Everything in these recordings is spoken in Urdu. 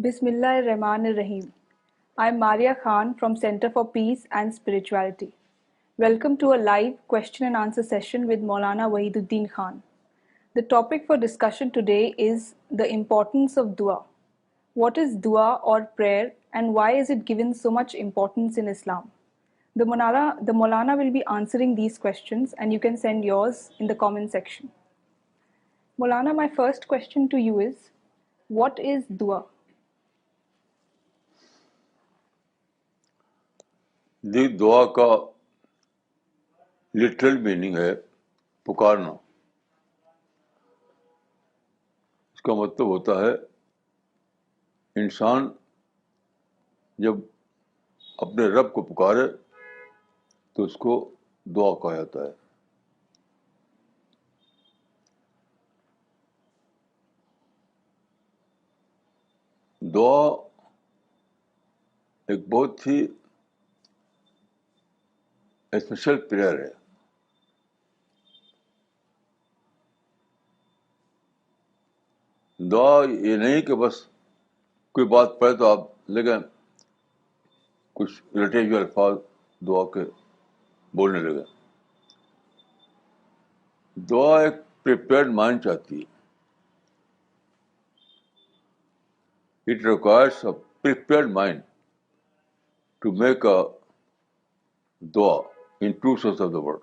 Bismillahirrahmanirrahim. I'm Maria Khan from Center for Peace and Spirituality. Welcome to a live question and answer session with Maulana Wahiduddin Khan. The topic for discussion today is the importance of dua. What is dua or prayer and why is it given so much importance in Islam? The Maulana will be answering these questions and you can send yours in the comment section. Maulana, my first question to you is, what is dua? دعا کا لٹرل میننگ ہے پکارنا. اس کا مطلب ہوتا ہے انسان جب اپنے رب کو پکارے تو اس کو دعا کہا جاتا ہے. دعا ایک بہت ہی اسپیشل پریئر ہے. دعا یہ نہیں کہ بس کوئی بات پڑھے تو آپ لگیں کچھ رٹے ہوئے الفاظ دعا کے بولنے لگے. دعا ایک پریپیئرڈ مائنڈ چاہتی ہے. It requires a prepared mind to make a دعا in true sense of the word.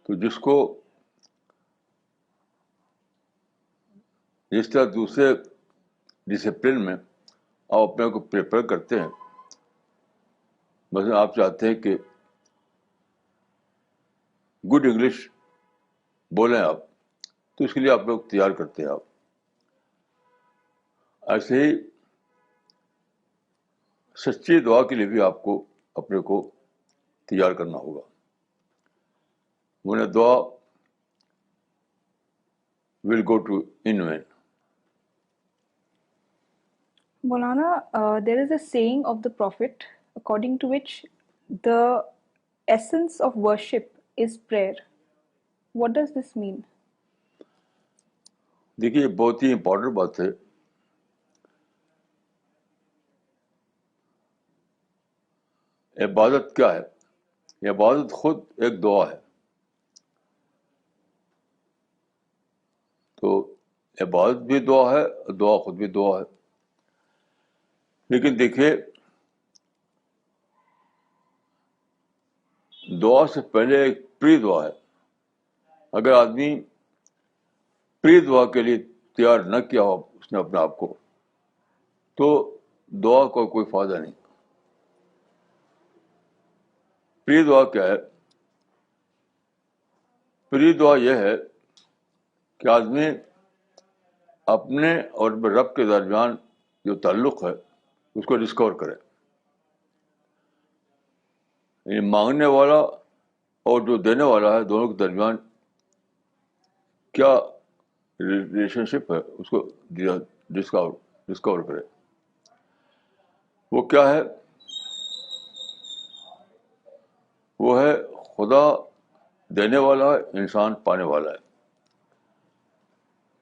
تو جس طرح دوسرے ڈسپلن میں آپ اپنے کو پریپیئر کرتے ہیں, مثلا آپ چاہتے ہیں کہ گڈ انگلش بولیں آپ, تو اس کے لیے آپ لوگ تیار کرتے ہیں. آپ ایسے ہی سچی دعا کے لیے بھی آپ کو اپنے کو تیار کرنا ہوگا. when a dua will go to in vain. Maulana, there is a saying of the Prophet according to which the essence of worship is prayer. What does this mean? دیکھیے بہت ہی امپورٹنٹ بات ہے. عبادت کیا ہے؟ عبادت خود ایک دعا ہے. تو عبادت بھی دعا ہے, دعا خود بھی دعا ہے. لیکن دیکھیے دعا سے پہلے ایک پری دعا ہے. اگر آدمی پری دعا کے لیے تیار نہ کیا ہو اس نے اپنے آپ کو, تو دعا کا کوئی فائدہ نہیں. پری دعا کیا ہے؟ پری دعا یہ ہے کہ آدمی اپنے اور رب کے درمیان جو تعلق ہے اس کو ڈسکور کرے. یعنی مانگنے والا اور جو دینے والا ہے دونوں کے درمیان کیا ریلیشن شپ ہے اس کو ڈسکور کرے. وہ کیا ہے؟ وہ ہے خدا دینے والا ہے, انسان پانے والا ہے.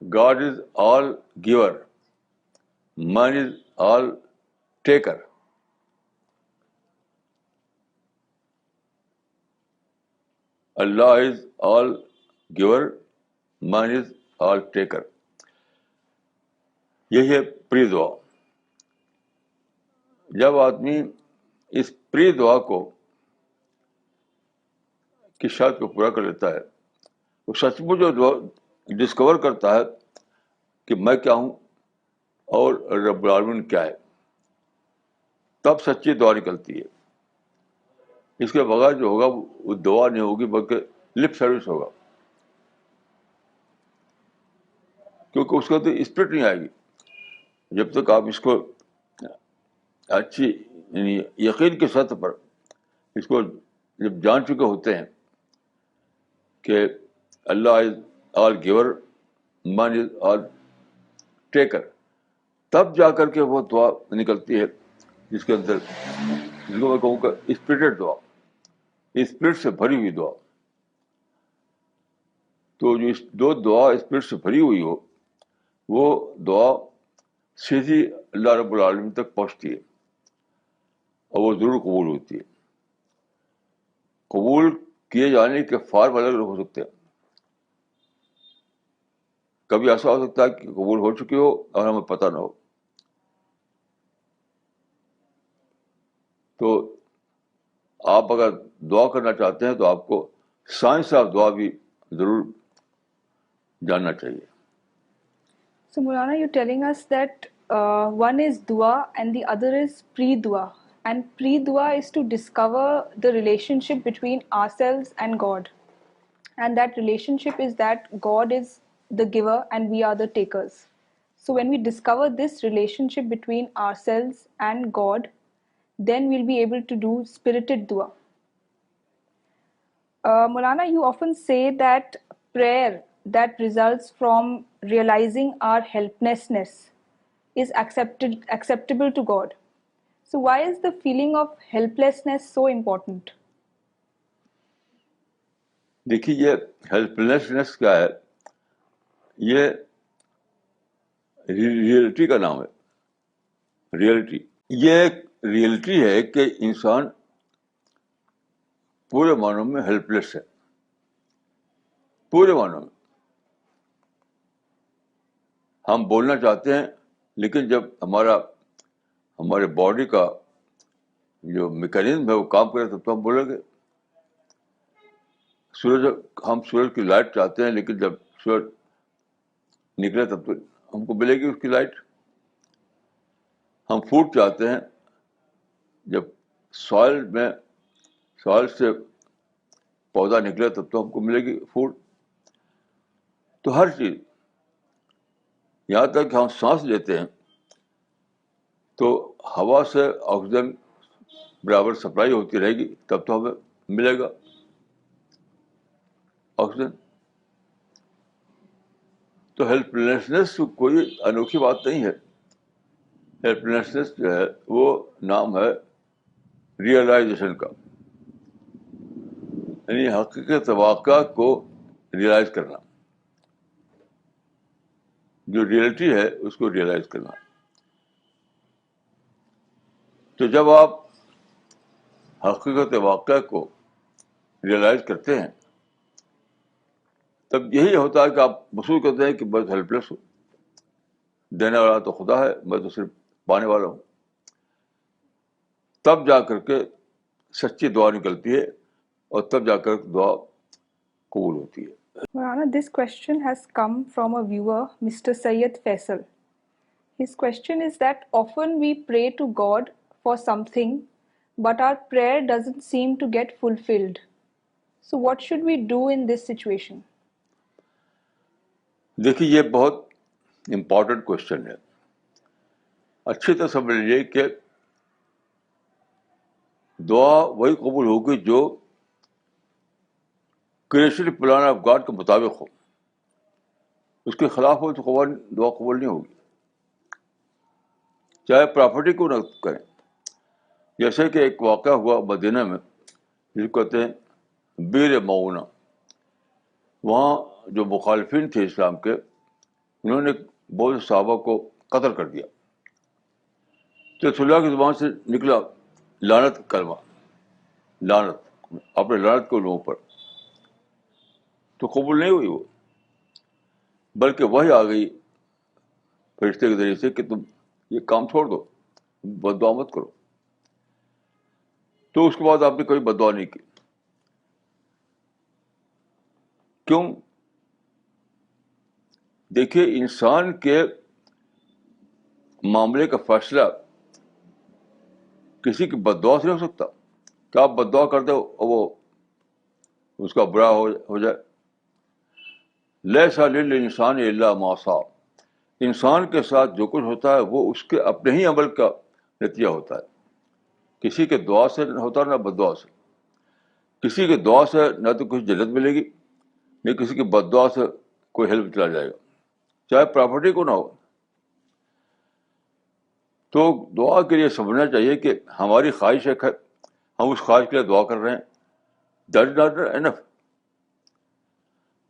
God is all giver, man is all taker. Allah is all giver, man is all taker. یہی ہے پری دعا. جب آدمی اس پری دعا کو کی شرط کو پورا کر لیتا ہے, وہ سچ مچ جو ڈسکور کرتا ہے کہ میں کیا ہوں اور رب العالمین کیا ہے, تب سچی دعا نکلتی ہے. اس کے بغیر جو ہوگا وہ دعا نہیں ہوگی بلکہ لپ سروس ہوگا, کیونکہ اس کو تو اسپرٹ نہیں آئے گی. جب تک آپ اس کو اچھی یعنی یقین کی سطح پر اس کو جب جان چکے ہوتے ہیں کہ اللہ از آل گیور, مین از آل ٹیکر, تب جا کر کے وہ دعا نکلتی ہے جس کے اندر, جس کو میں کہوں کہ اسپرٹڈ دعا, اسپرٹ سے بھری ہوئی دعا. تو جو دعا اسپرٹ سے بھری ہوئی ہو وہ دعا سیدھی اللہ رب العالمین تک پہنچتی ہے اور وہ ضرور قبول ہوتی ہے. قبول کیے جانے کے فارم الگ الگ ہو سکتے ہیں. کبھی ایسا ہو سکتا ہے کہ قبول ہو چکی ہو اور ہمیں پتہ نہ ہو. تو آپ اگر دعا کرنا چاہتے ہیں تو آپ کو سائنس آف دعا بھی ضرور جاننا چاہیے. So, Maulana, you're telling us that one is dua and the other is pre-dua. And pre-dua is to discover the relationship between ourselves and God. And that relationship is that God is the giver and we are the takers. So when we discover this relationship between ourselves and God, then we'll be able to do spirited dua. Maulana, you often say that prayer that results from realizing our helplessness is acceptable to God. So why is the feeling of helplessness so important? دیکھیے یہ ہیلپلیسنس کیا ہے؟ یہ ریئلٹی کا نام ہے. ریئلٹی یہ ایک ریئلٹی ہے کہ انسان پورے معنوں میں ہیلپ لیس ہے. پورے معنوں میں ہم بولنا چاہتے ہیں لیکن جب ہمارے باڈی کا جو میکینزم ہے وہ کام کرے تب تو ہم بولیں گے. ہم سورج کی لائٹ چاہتے ہیں لیکن جب سورج نکلے تب تو ہم کو ملے گی اس کی لائٹ. ہم فوڈ چاہتے ہیں جب سوائل سے پودا نکلے تب تو ہم کو ملے گی فوڈ. تو ہر چیز یہاں تک کہ ہم سانس لیتے ہیں تو ہوا سے آکسیجن برابر سپلائی ہوتی رہے گی تب تو ہمیں ملے گا آکسیجن. تو ہیلپ لیسنس کوئی انوکھی بات نہیں ہے. ہیلپ لیسنس جو ہے وہ نام ہے ریئلائزیشن کا, یعنی حقیقت واقعہ کو ریئلائز کرنا. جو ریئلٹی ہے اس کو ریئلائز کرنا. تو جب آپ حقیقت واقعہ کو ریئلائز کرتے ہیں تب یہی ہوتا ہے کہ آپ محسوس کرتے ہیں کہ میں ہیلپ لیس ہوں. دینے والا تو خدا ہے, میں تو صرف پانے والا ہوں. تب جا کر کے سچی دعا نکلتی ہے اور تب جا کر دعا قبول ہوتی ہے. Maulana, this question has come from a viewer, Mr. Sayyid Faisal. His question is that often we pray to God for something, but our prayer doesn't seem to get fulfilled. So what should we do in this situation? دیکھیے یہ بہت امپورٹنٹ کوشچن ہے. اچھی طرح سمجھ لیجیے کہ دعا وہی قبول ہوگی جو کریشن پلان آف گاڈ کے مطابق ہو. اس کے خلاف ہو تو دعا قبول نہیں ہوگی, چاہے پراپرٹی کو نہ کریں. جیسے کہ ایک واقعہ ہوا مدینہ میں جس کو کہتے ہیں بیر معونہ. وہاں جو مخالفین تھے اسلام کے, انہوں نے بہت سے صحابہ کو قتل کر دیا. تو رسول اللہ کی زبان سے نکلا لعنت کلمہ, لعنت, اپنے لعنت کو لوگوں پر. تو قبول نہیں ہوئی وہ, بلکہ وہی آ گئی فرشتے کے ذریعے سے کہ تم یہ کام چھوڑ دو, بد دعا مت کرو. تو اس کے بعد آپ نے کوئی بد دعا نہیں کی. کیوں؟ دیکھیے انسان کے معاملے کا فیصلہ کسی کی بد دعا سے نہیں ہو سکتا. کہ آپ بد دعا کر دو اور وہ اس کا برا ہو جائے. لیسا للانسان الا ما سعی. انسان کے ساتھ جو کچھ ہوتا ہے وہ اس کے اپنے ہی عمل کا نتیجہ ہوتا ہے. کسی کے دعا سے ہوتا نہ بد دعا سے. کسی کے دعا سے نہ تو کچھ جنت ملے گی, نہ کسی کی بد دعا سے کوئی ہیلپ چلا جائے گا, چاہے پراپرٹی کو نہ ہو. تو دعا کے لیے سمجھنا چاہیے کہ ہماری خواہش ہے, ہم اس خواہش کے لیے دعا کر رہے ہیں, دیٹ از ناٹ انف.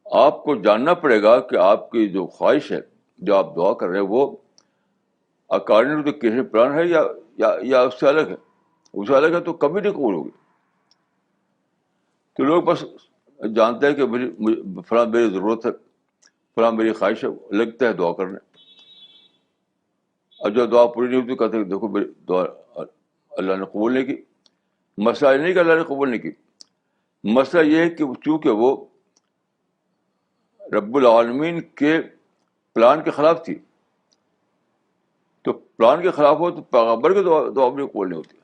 آپ کو جاننا پڑے گا کہ آپ کی جو خواہش ہے, جو آپ دعا کر رہے ہیں, وہ اکارڈنگ ٹو دا کیسے پلان ہے یا اس سے الگ ہے. اس سے الگ ہے تو کبھی نہیں قبول ہوگی. تو لوگ بس جانتے ہیں کہ فلاں میری ضرورت ہے, فلاں میری خواہش ہے, لگتا ہے دعا کرنے, اور جو دعا پوری نہیں ہوتی کہتے ہیں دیکھو میری دعا اللہ نے قبول نہیں کی. مسئلہ یہ نہیں کہ اللہ نے قبول نہیں کی, مسئلہ یہ ہے کہ چونکہ وہ رب العالمین کے پلان کے خلاف تھی. تو پلان کے خلاف ہو تو پیغمبر کی دعا بھی قبول نہیں ہوتی.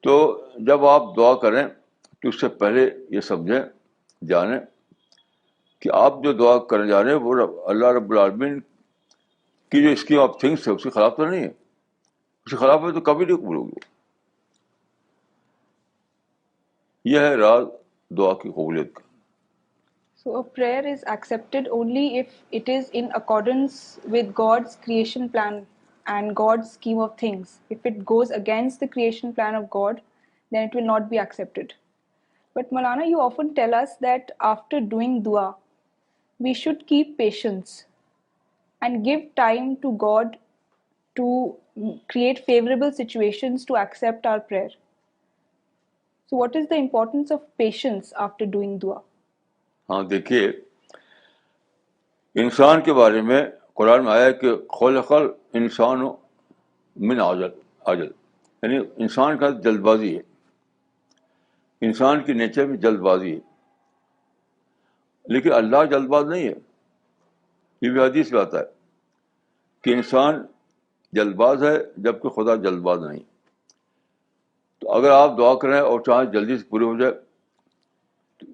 تو جب آپ دعا کریں تو اس سے پہلے یہ سمجھیں, جانیں کہ آپ جو دعا کرنے جا رہے ہیں وہ اللہ رب العالمین کی جو اسکیم آف تھنگس ہے اس کے خلاف تو نہیں ہے. اس کے خلاف ہے تو کبھی نہیں قبول ہوگی. یہ ہے راز دعا کی قبولیت کا. So a prayer is accepted only if it is in accordance with God's creation plan and God's scheme of things. If it goes against the creation plan of God, then it will not be accepted. But Maulana, you often tell us that after doing dua, we should keep patience and give time to God to create favorable situations to accept our prayer. So what is the importance of patience after doing dua? ہاں دیکھیے, انسان کے بارے میں قرآن میں آیا کہ خلق الانسان من عجل, یعنی انسان کا جلد بازی ہے, انسان کی نیچر میں جلد بازی ہے. لیکن اللہ جلد باز نہیں ہے. یہ بھی حدیث میں آتا ہے کہ انسان جلد باز ہے جبکہ خدا جلد باز نہیں. تو اگر آپ دعا کریں اور چاہیں جلدی سے پوری ہو جائے,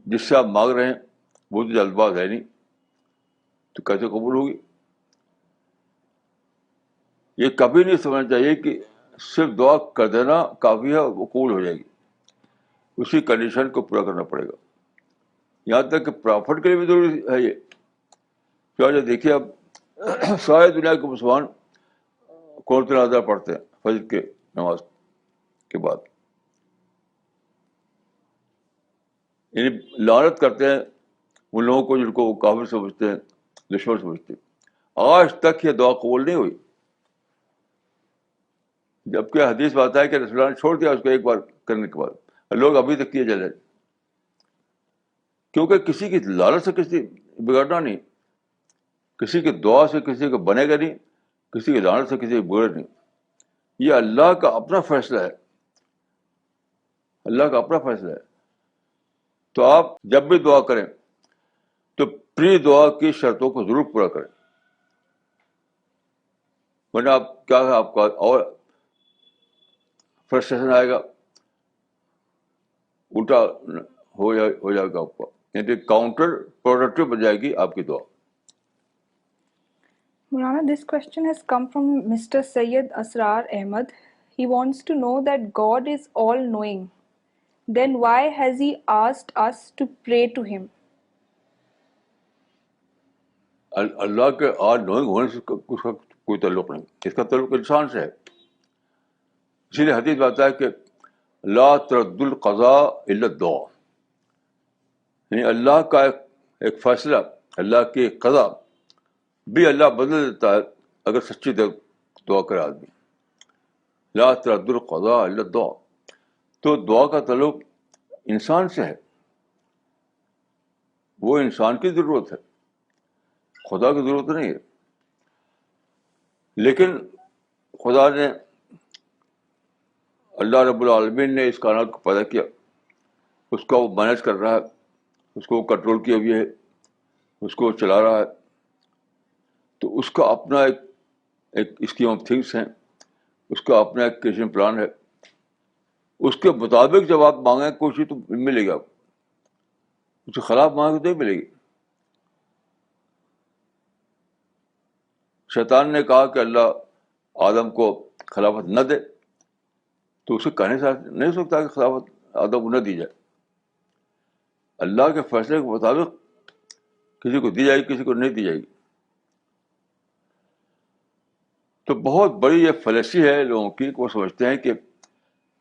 جس سے آپ مانگ رہے ہیں وہ تو جلد باز ہے نہیں, تو کیسے قبول ہوگی؟ یہ کبھی نہیں سمجھنا چاہیے کہ صرف دعا کر دینا کافی ہے, وہ قبول ہو جائے گی. اسی کنڈیشن کو پورا کرنا پڑے گا. یہاں تک کہ پرافٹ کے لیے بھی ضروری ہے یہ. کیا دیکھیے, اب سارے دنیا کے مسلمان قرۃ العذر پڑھتے ہیں فجر کے نماز کے بعد, یعنی لعنت کرتے ہیں ان لوگوں کو جن کو وہ کافر سمجھتے ہیں, دشمن سمجھتے ہیں. آج تک یہ دعا قبول نہیں ہوئی, جبکہ حدیث میں آتا ہے کہ رسول اللہ نے چھوڑ دیا اس کو ایک بار کرنے کے بعد, لوگ ابھی تک کیے جا رہے ہیں. کیونکہ کسی کی لالچ سے کسی بگڑنا نہیں, کسی کی دعا سے کسی کو بنے گا نہیں, کسی کی لعنت سے کسی کو بگڑے نہیں. یہ اللہ کا اپنا فیصلہ ہے, اللہ کا اپنا فیصلہ ہے. تو آپ جب بھی دعا کریں تو پری دعا کی شرطوں کو ضرور پورا کریں, ورنہ آپ کیا ہے, آپ کا اور فرسٹریشن آئے گا, الٹا ہو جائے گا آپ کو, یعنی کاؤنٹر پروڈکٹیو بن جائے گی آپ کی دعا. Maulana, this question has come from Mr. Sayyid Asrar Ahmad. He wants to know that God is all-knowing. Then why has He asked us to pray to Him? اللہ کے آل نوئنگ ہونے سے اس کا کوئی تعلق نہیں, اس کا تعلق انسان سے ہے. اسی لیے حدیث میں آتا ہے کہ لا ترد القضاء الا الدعاء, یعنی اللہ کا ایک فیصلہ, اللہ کی ایک قضا بھی اللہ بدل دیتا ہے اگر سچی دعا کرے آدمی. لا ترد القضاء الا الدعاء, تو دعا کا تعلق انسان سے ہے, وہ انسان کی ضرورت ہے, خدا کی ضرورت نہیں ہے. لیکن خدا نے, اللہ رب العالمین نے اس کائنات کو پیدا کیا, اس کا وہ مینیج کر رہا ہے, اس کو کنٹرول کیا ہوئے ہے, اس کو چلا رہا ہے. تو اس کا اپنا ایک اسکیم آف تھنگس ہیں, اس کا اپنا ایک کریشن پلان ہے. اس کے مطابق جب آپ مانگیں کوئی چیز تو ملے گی, آپ اس کے خلاف مانگیں تو نہیں ملے گی. شیطان نے کہا کہ اللہ آدم کو خلافت نہ دے, تو اسے کہنے سے نہیں ہو سکتا کہ خلافت آدم کو نہ دی جائے. اللہ کے فیصلے کے مطابق کسی کو دی جائے گی, کسی کو نہیں دی جائے گی. تو بہت بڑی یہ فلسفی ہے لوگوں کی, وہ سمجھتے ہیں کہ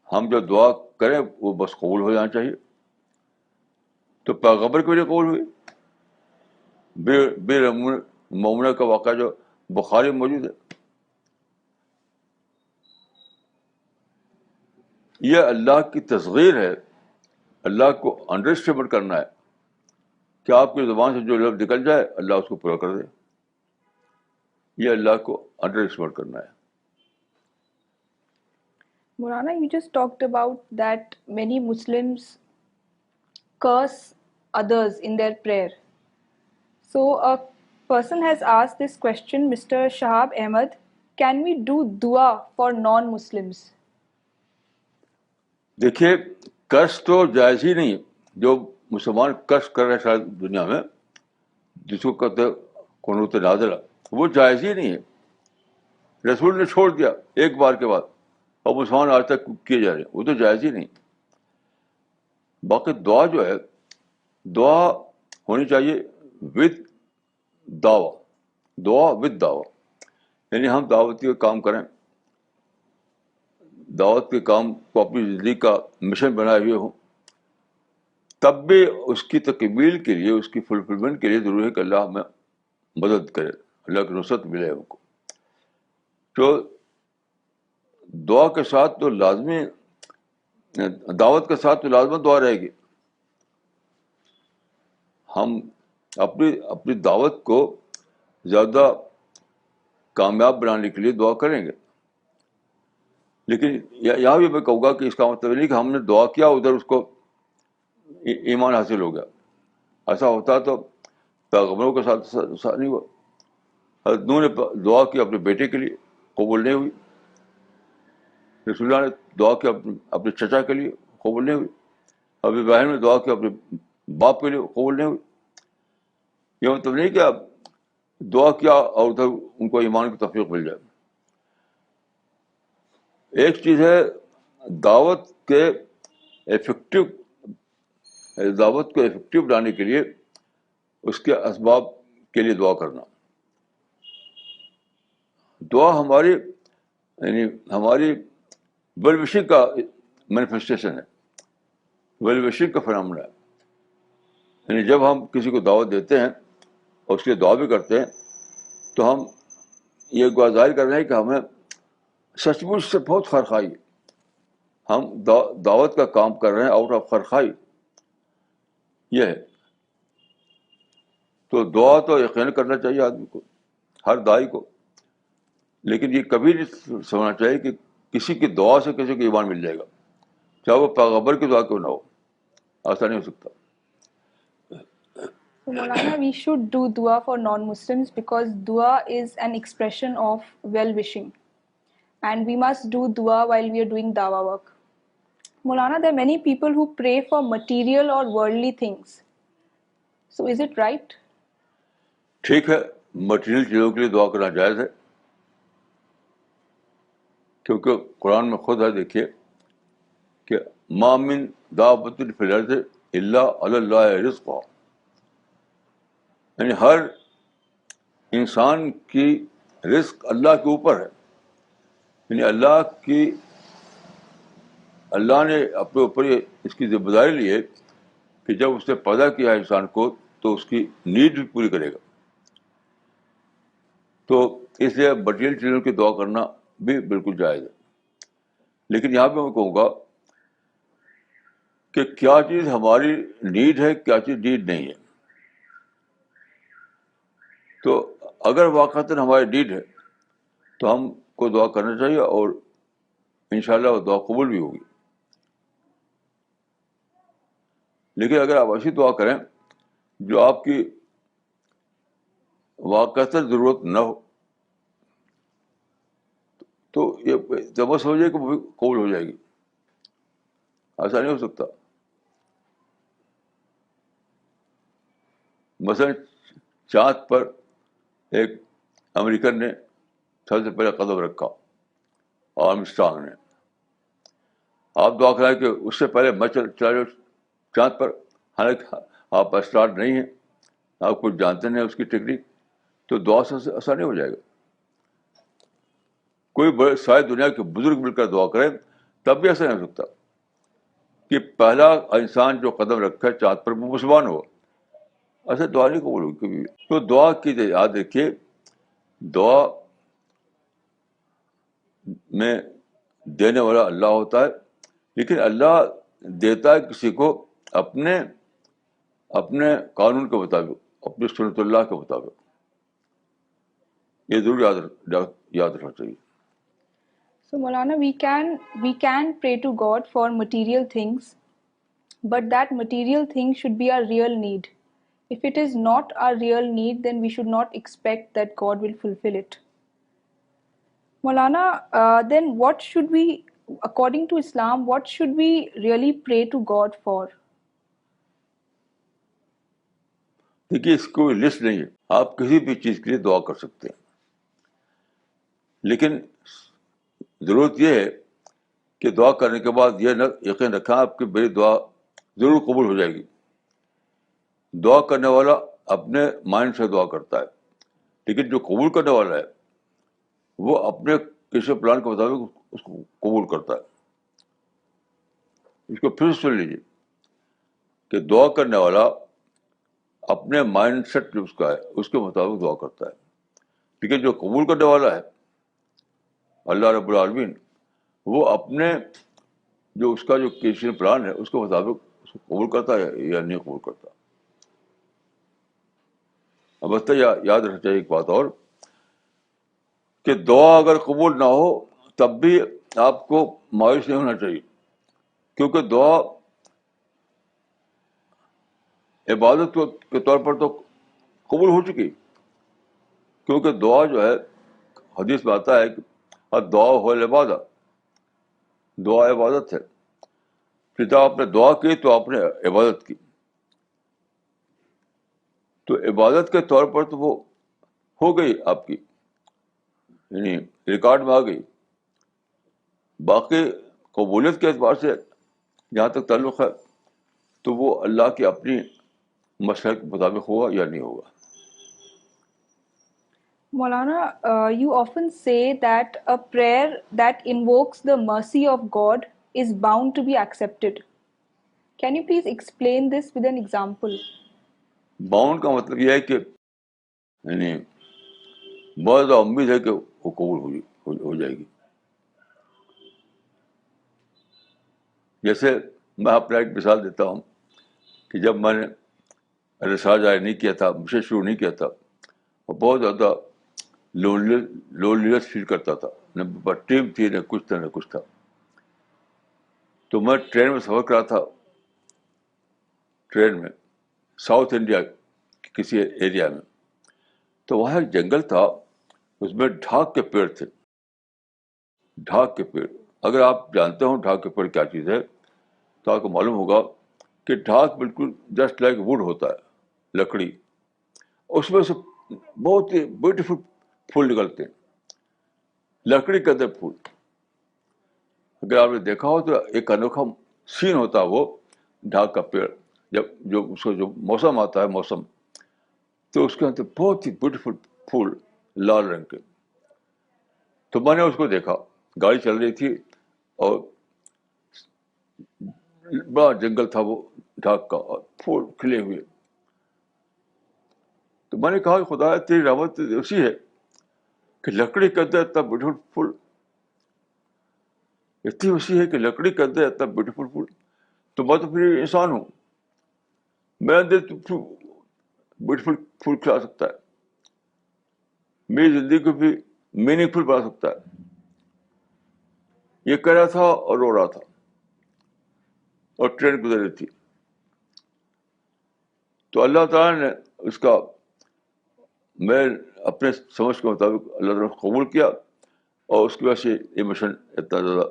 ہم جو دعا کریں وہ بس قبول ہو جانا چاہیے. تو پیغمبر کی وجہ قبول ہوئی. بے مومنہ کا واقعہ جو بخاری میں موجود ہے. یہ اللہ کی تصغیر ہے. اللہ کو انڈر اسٹیمیٹ کرنا ہے کہ آپ کی زبان سے جو لفظ نکل جائے اللہ اس کو پورا کر دے. یہ اللہ کو انڈر اسٹیمیٹ کرنا ہے. Maulana, you just talked about that many Muslims curse others in their prayer. So a person has asked this question, Mr. Shahab Ahmed, can we do dua for non-Muslims? دیکھیے قرض تو جائز ہی نہیں ہے. جو مسلمان قرض کر رہے ہیں شاید دنیا میں, جس کو کہتے ہیں قنوت نازلہ, وہ جائز ہی نہیں ہے. رسول نے چھوڑ دیا ایک بار کے بعد, اور مسلمان آج تک کیے جا رہے ہیں, وہ تو جائز ہی نہیں. باقی دعا جو ہے, دعا ہونی چاہیے ود دعویٰ. دعا ود دعویٰ, یعنی ہم دعوتی کا کام کریں, دعوت کے کام کو اپنی زندگی کا مشن بنائے ہوئے ہوں, تب بھی اس کی تکمیل کے لیے, اس کی فلفلمنٹ کے لیے ضروری ہے کہ اللہ ہمیں مدد کرے, اللہ کی نصرت ملے ہم کو. تو دعا کے ساتھ تو لازمی, دعوت کے ساتھ تو لازمت دعا رہے گی. ہم اپنی دعوت کو زیادہ کامیاب بنانے کے لیے دعا کریں گے. لیکن یہاں بھی میں کہوں گا کہ اس کا مطلب نہیں کہ ہم نے دعا کیا ادھر اس کو ایمان حاصل ہو گیا. ایسا ہوتا تو پیغمبروں کے ساتھ نہیں ہوا. حضرت نوح نے دعا کی اپنے بیٹے کے لیے, قبول نہیں ہوئی. رسول اللہ نے دعا کی اپنے چچا کے لیے, قبول نہیں ہوئی. ابھی ابراہیم نے دعا کی اپنے باپ کے لیے, قبول نہیں ہوئی. یہ مطلب نہیں کہ آپ دعا کیا اور ادھر ان کو ایمان کی توفیق مل جائے. ایک چیز ہے دعوت کو افیکٹو بنانے کے لیے اس کے اسباب کے لیے دعا کرنا. دعا ہماری ویل وشنگ کا مینیفیسٹیشن ہے, ویل وشنگ کا فنامنا ہے. یعنی جب ہم کسی کو دعوت دیتے ہیں اور اس کے لیے دعا بھی کرتے ہیں تو ہم یہ گواہ ظاہر کر رہے ہیں کہ ہمیں سچ مچ سے بہت خیرخواہی ہے. ہم دعوت کا کام کر رہے ہیں آؤٹ آف خیرخواہی. یہ ہے. تو دعا تو یقین کرنا چاہیے آدمی کو, ہر داعی کو. لیکن یہ کبھی نہیں سمجھنا چاہیے کہ کسی کی دعا سے کسی کو ایمان مل جائے گا, چاہے وہ پیغمبر کی دعا کیوں نہ ہو. ایسا نہیں ہو سکتا. So Maulana, we should do dua for non-Muslims because dua is an expression of well-wishing. And we must do dua while we are doing dawa work. Maulana, there are many people who pray for material or worldly things. So is it right? ٹھیک ہے, مٹیریل چیزوں کے لیے دعا کرنا جائز ہے, کیونکہ قرآن میں خود ہے, دیکھیے کہ ما من دابۃ فی الارض الا علی اللہ رزقها, یعنی ہر انسان کی رزق اللہ کے اوپر ہے. یعنی اللہ نے اپنے اوپر اس کی ذمہ داری لی ہے کہ جب اس نے پیدا کیا ہے انسان کو تو اس کی نیڈ بھی پوری کرے گا. تو اس لیے مٹیریل چیزوں کی دعا کرنا بھی بالکل جائز ہے. لیکن یہاں پہ میں کہوں گا کہ کیا چیز ہماری نیڈ ہے, کیا چیز نیڈ نہیں ہے. تو اگر واقعتاً ہماری نیڈ ہے تو ہم کو دعا کرنا چاہیے, اور انشاءاللہ وہ دعا قبول بھی ہوگی. لیکن اگر آپ ایسی دعا کریں جو آپ کی واقعتاً ضرورت نہ ہو تو یہ جب سمجھے کہ وہ قبول ہو جائے گی. ایسا نہیں ہو سکتا. مثلاً چاند پر ایک امریکن نے سب سے پہلے قدم رکھا, آرمسٹرانگ نے. آپ دعا کرائیں کہ اس سے پہلے میں چلا جاؤں چاند پر, حالانکہ آپ اسٹارٹ نہیں ہیں, آپ کچھ جانتے نہیں اس کی ٹیکنیک, تو دعا سے ایسا نہیں ہو جائے گا. کوئی بڑے ساری دنیا کے بزرگ مل کر دعا کریں تب بھی ایسا نہیں ہو سکتا. کہ پہلا انسان جو قدم رکھے چاند پر وہ مسلمان ہو، ایسے دعا نہیں قبول ہوگی کبھی. تو دعا کی یاد رکھیے، دعا میں دینے والا اللہ ہوتا ہے، لیکن اللہ دیتا ہے کسی کو اپنے اپنے قانون کے مطابق، اپنی سنت اللہ کے مطابق. یہ ضرور یاد رکھنا چاہیے. So Maulana, we can pray to God for material things, but that material thing should be our real need. If it is not our real need, then we should not expect that God will fulfill it. Maulana, then what should we, according to Islam, what should we really pray to God for? دیکھیے اس کو لسٹ نہیں ہے، آپ کسی بھی چیز کے لیے دعا کر سکتے ہیں، لیکن ضرورت یہ ہے کہ دعا کرنے کے بعد یہ نہ یقین رکھیں آپ کی میری دعا ضرور قبول ہو جائے گی. دعا کرنے والا اپنے مائنڈ سے دعا کرتا ہے، لیکن جو قبول کرنے والا ہے وہ اپنے کسی پلان کے مطابق اس کو قبول کرتا ہے. اس کو پھر سن لیجیے کہ دعا کرنے والا اپنے مائنڈ سیٹ جو اس کا ہے اس کے مطابق دعا کرتا ہے، لیکن جو قبول کرنے والا ہے اللہ رب العالمین، وہ اپنے جو اس کا جو کسی پلان ہے اس کے مطابق اس کو قبول کرتا ہے یا نہیں قبول کرتا. البتہ یاد رکھنا چاہیے ایک بات اور، کہ دعا اگر قبول نہ ہو تب بھی آپ کو مایوس نہیں ہونا چاہیے، کیونکہ دعا عبادت کے طور پر تو قبول ہو چکی. کیونکہ دعا جو ہے حدیث میں آتا ہے کہ دعا ہو العبادہ، دعا عبادت ہے. پھر جب آپ نے دعا کی تو آپ نے عبادت کی، تو عبادت کے طور پر تو وہ ہو گئی آپ کی، یعنی ریکارڈ میں آ گئی. باقی قبولیت کے اعتبار سے جہاں تک تعلق ہے تو وہ اللہ کی اپنی مسئلہ کے مطابق ہوگا یا نہیں ہوگا. Maulana, you often say that a prayer that invokes the mercy of God is bound to be accepted. Can you please explain this with an example? Bound کا مطلب یہ ہے کہ یعنی بہت زیادہ امید ہے کہ وہ قبول ہو جائے گی. جیسے میں اپنا ایک مثال دیتا ہوں کہ جب میں نے رسالہ جاری نہیں کیا تھا، مجھے شروع نہیں کیا تھا، اور بہت زیادہ لونلیس فیل کرتا تھا، نہ ٹیم تھی نہ کچھ تھا نہ کچھ تھا. تو میں ٹرین میں سفر کرا تھا، ٹرین میں ساؤتھ انڈیا کسی ایریا میں. تو وہاں ایک جنگل تھا، اس میں ڈھاک کے پیڑ تھے. ڈھاک کے پیڑ، اگر آپ جانتے ہو ڈھاک کے پیڑ کیا چیز ہے تو آپ کو معلوم ہوگا کہ ڈھاک بالکل جسٹ لائک ووڈ ہوتا ہے، لکڑی. اس میں سے بہت ہی بیوٹیفل پھول نکلتے ہیں، لکڑی کے اندر پھول. اگر آپ نے دیکھا ہو تو ایک انوکھا سین ہوتا ہے وہ ڈھاک کا پیڑ. جب جو اس کا جو موسم آتا ہے موسم، تو اس کے اندر بہت ہی بیوٹیفل پھول لال رنگ کے. تو میں نے اس کو دیکھا، گاڑی چل رہی تھی اور بڑا جنگل تھا وہ ڈھاک کا اور پھول کھلے ہوئے. تو میں نے کہا خدا تیری رحمت اسی ہے کہ لکڑی کے اندر اتنا بیوٹیفل پھول، اتنی وسیع ہے کہ لکڑی کے اندر اتنا بیوٹیفل پھول. تو میں تو پھر انسان ہوں، میرے اندر تو بیوٹیفل پھول کھلا سکتا ہے، میری زندگی کو بھی میننگ فل بنا سکتا ہے. یہ کہہ رہا تھا اور رو رہا تھا، اور ٹرین گزر رہی تھی. تو اللہ تعالیٰ نے اس کا میں اپنے سمجھ کے مطابق اللہ تعالیٰ کو قبول کیا، اور اس کی وجہ سے یہ مشن اتنا زیادہ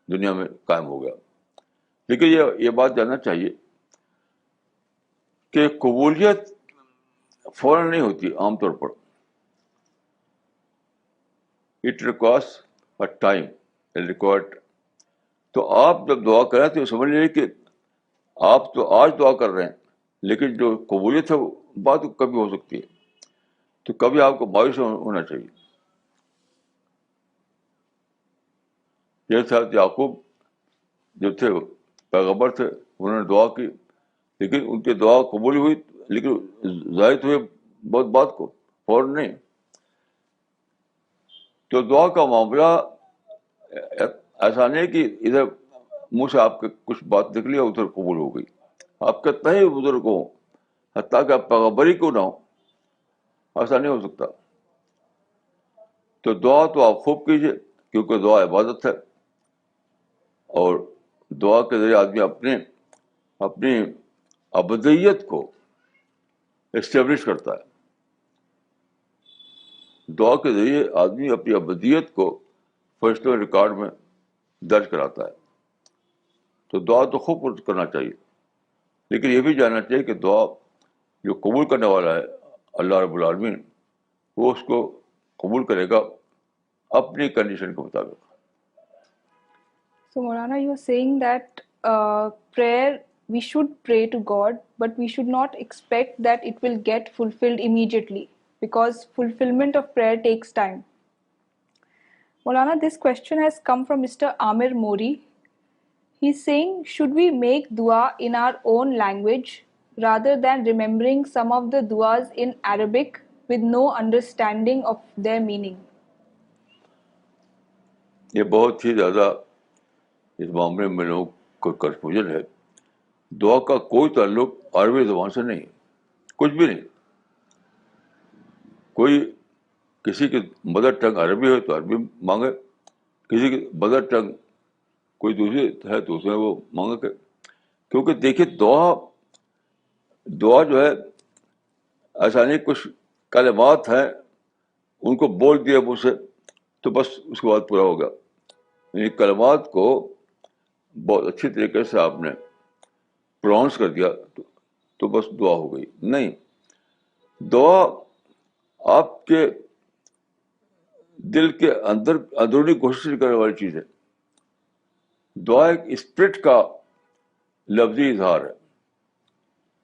دنیا میں قائم ہو گیا. لیکن یہ بات جاننا چاہیے کہ قبولیت فوراً نہیں ہوتی عام طور پر. It requires a time required. تو آپ جب دعا کریں تو سمجھ لیجیے کہ آپ تو آج دعا کر رہے ہیں، لیکن جو قبولیت ہے وہ بات کبھی ہو سکتی ہے. تو کبھی آپ کو مایوس ہونا چاہیے. جیسے حضرت یعقوب جو تھے پیغمبر تھے, انہوں نے دعا کی, لیکن ان کی دعا قبول ہوئی, لیکن ظاہر ہوئے بہت بات کو, فوراً نہیں. تو دعا کا معاملہ ایسا نہیں کہ ادھر منہ سے آپ کے کچھ بات نکلی اور ادھر قبول ہو گئی. آپ کتنا ہی بزرگ ہوں, حتیٰ کہ آپ پیغمبری کیوں نہ ہو, ایسا نہیں ہو سکتا. تو دعا تو آپ خوب کیجیے, کیونکہ دعا عبادت ہے, اور دعا کے ذریعے آدمی اپنی ابدیت کو اسٹیبلش کرتا ہے. دعا کے ذریعے آدمی اپنی ابدیت کو فرشتوں ریکارڈ میں درج کراتا ہے. تو دعا تو خوب کرنا چاہیے, لیکن یہ بھی جاننا چاہیے کہ دعا جو قبول کرنے والا ہے اللہ رب العالمین, وہ اس کو قبول کرے گا اپنی کنڈیشن کے مطابق. So Maulana, you are saying that prayer, we should pray to God, but we should not expect that it will get fulfilled immediately, because fulfillment of prayer takes time. Maulana, this question has come from Mr. Amir Mori. He's saying, should we make dua in our own language rather than remembering some of the duas in Arabic with no understanding of their meaning? یہ بہت ہی زیادہ اس معاملے میں لوگوں کو کنفیوژن ہے. دعا کا کوئی تعلق عربی زبان سے نہیں, کچھ بھی نہیں. کوئی کسی کی مدر ٹنگ عربی ہے تو عربی مانگے, کسی کی مدر ٹنگ کوئی دوسری ہے تو اس میں وہ مانگے. کیونکہ دیکھیے دعا جو ہے ایسا نہیں کچھ کلمات ہیں ان کو بول دیا مجھ سے تو بس اس کے بعد پورا ہو گیا. یعنی کلمات کو بہت اچھی طریقے سے آپ نے پروناؤنس کر دیا تو بس دعا ہو گئی. نہیں, دعا آپ کے دل کے اندر اندرونی کوشش کرنے والی چیز ہے. دعا ایک اسپرٹ کا لفظی اظہار ہے.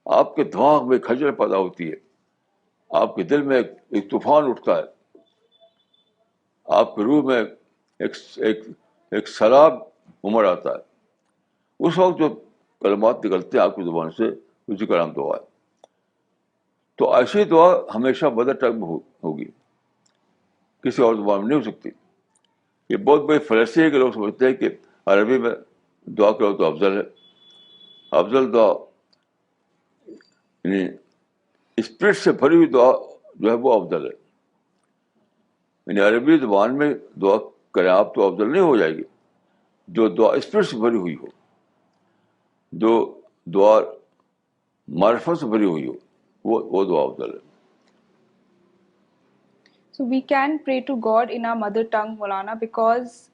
آپ کے دماغ میں کھجل پیدا ہوتی ہے, آپ کے دل میں ایک طوفان اٹھتا ہے, آپ کے روح میں ایک سیلاب عمر آتا ہے. اس وقت جو کلمات نکلتے ہیں آپ کی زبان سے اسی کا نام دعا ہے. تو ایسی دعا ہمیشہ مدر ٹنگ میں ہوگی, کسی اور زبان میں نہیں ہو سکتی. یہ بہت بڑی فلسفی ہے کہ لوگ سمجھتے ہیں کہ عربی میں دعا کرو تو افضل ہے. افضل دعا یعنی اسپرٹ سے بھری ہوئی دعا جو ہے وہ افضل ہے. یعنی عربی زبان میں دعا کریں آپ تو افضل نہیں ہو جائے گی. جو دعا اسپرٹ سے بھری ہوئی ہو, جو دعا معرفت سے بھری ہوئی ہو, وہ دعا افضل ہے. So we can pray to God in our mother tongue, Maulana, because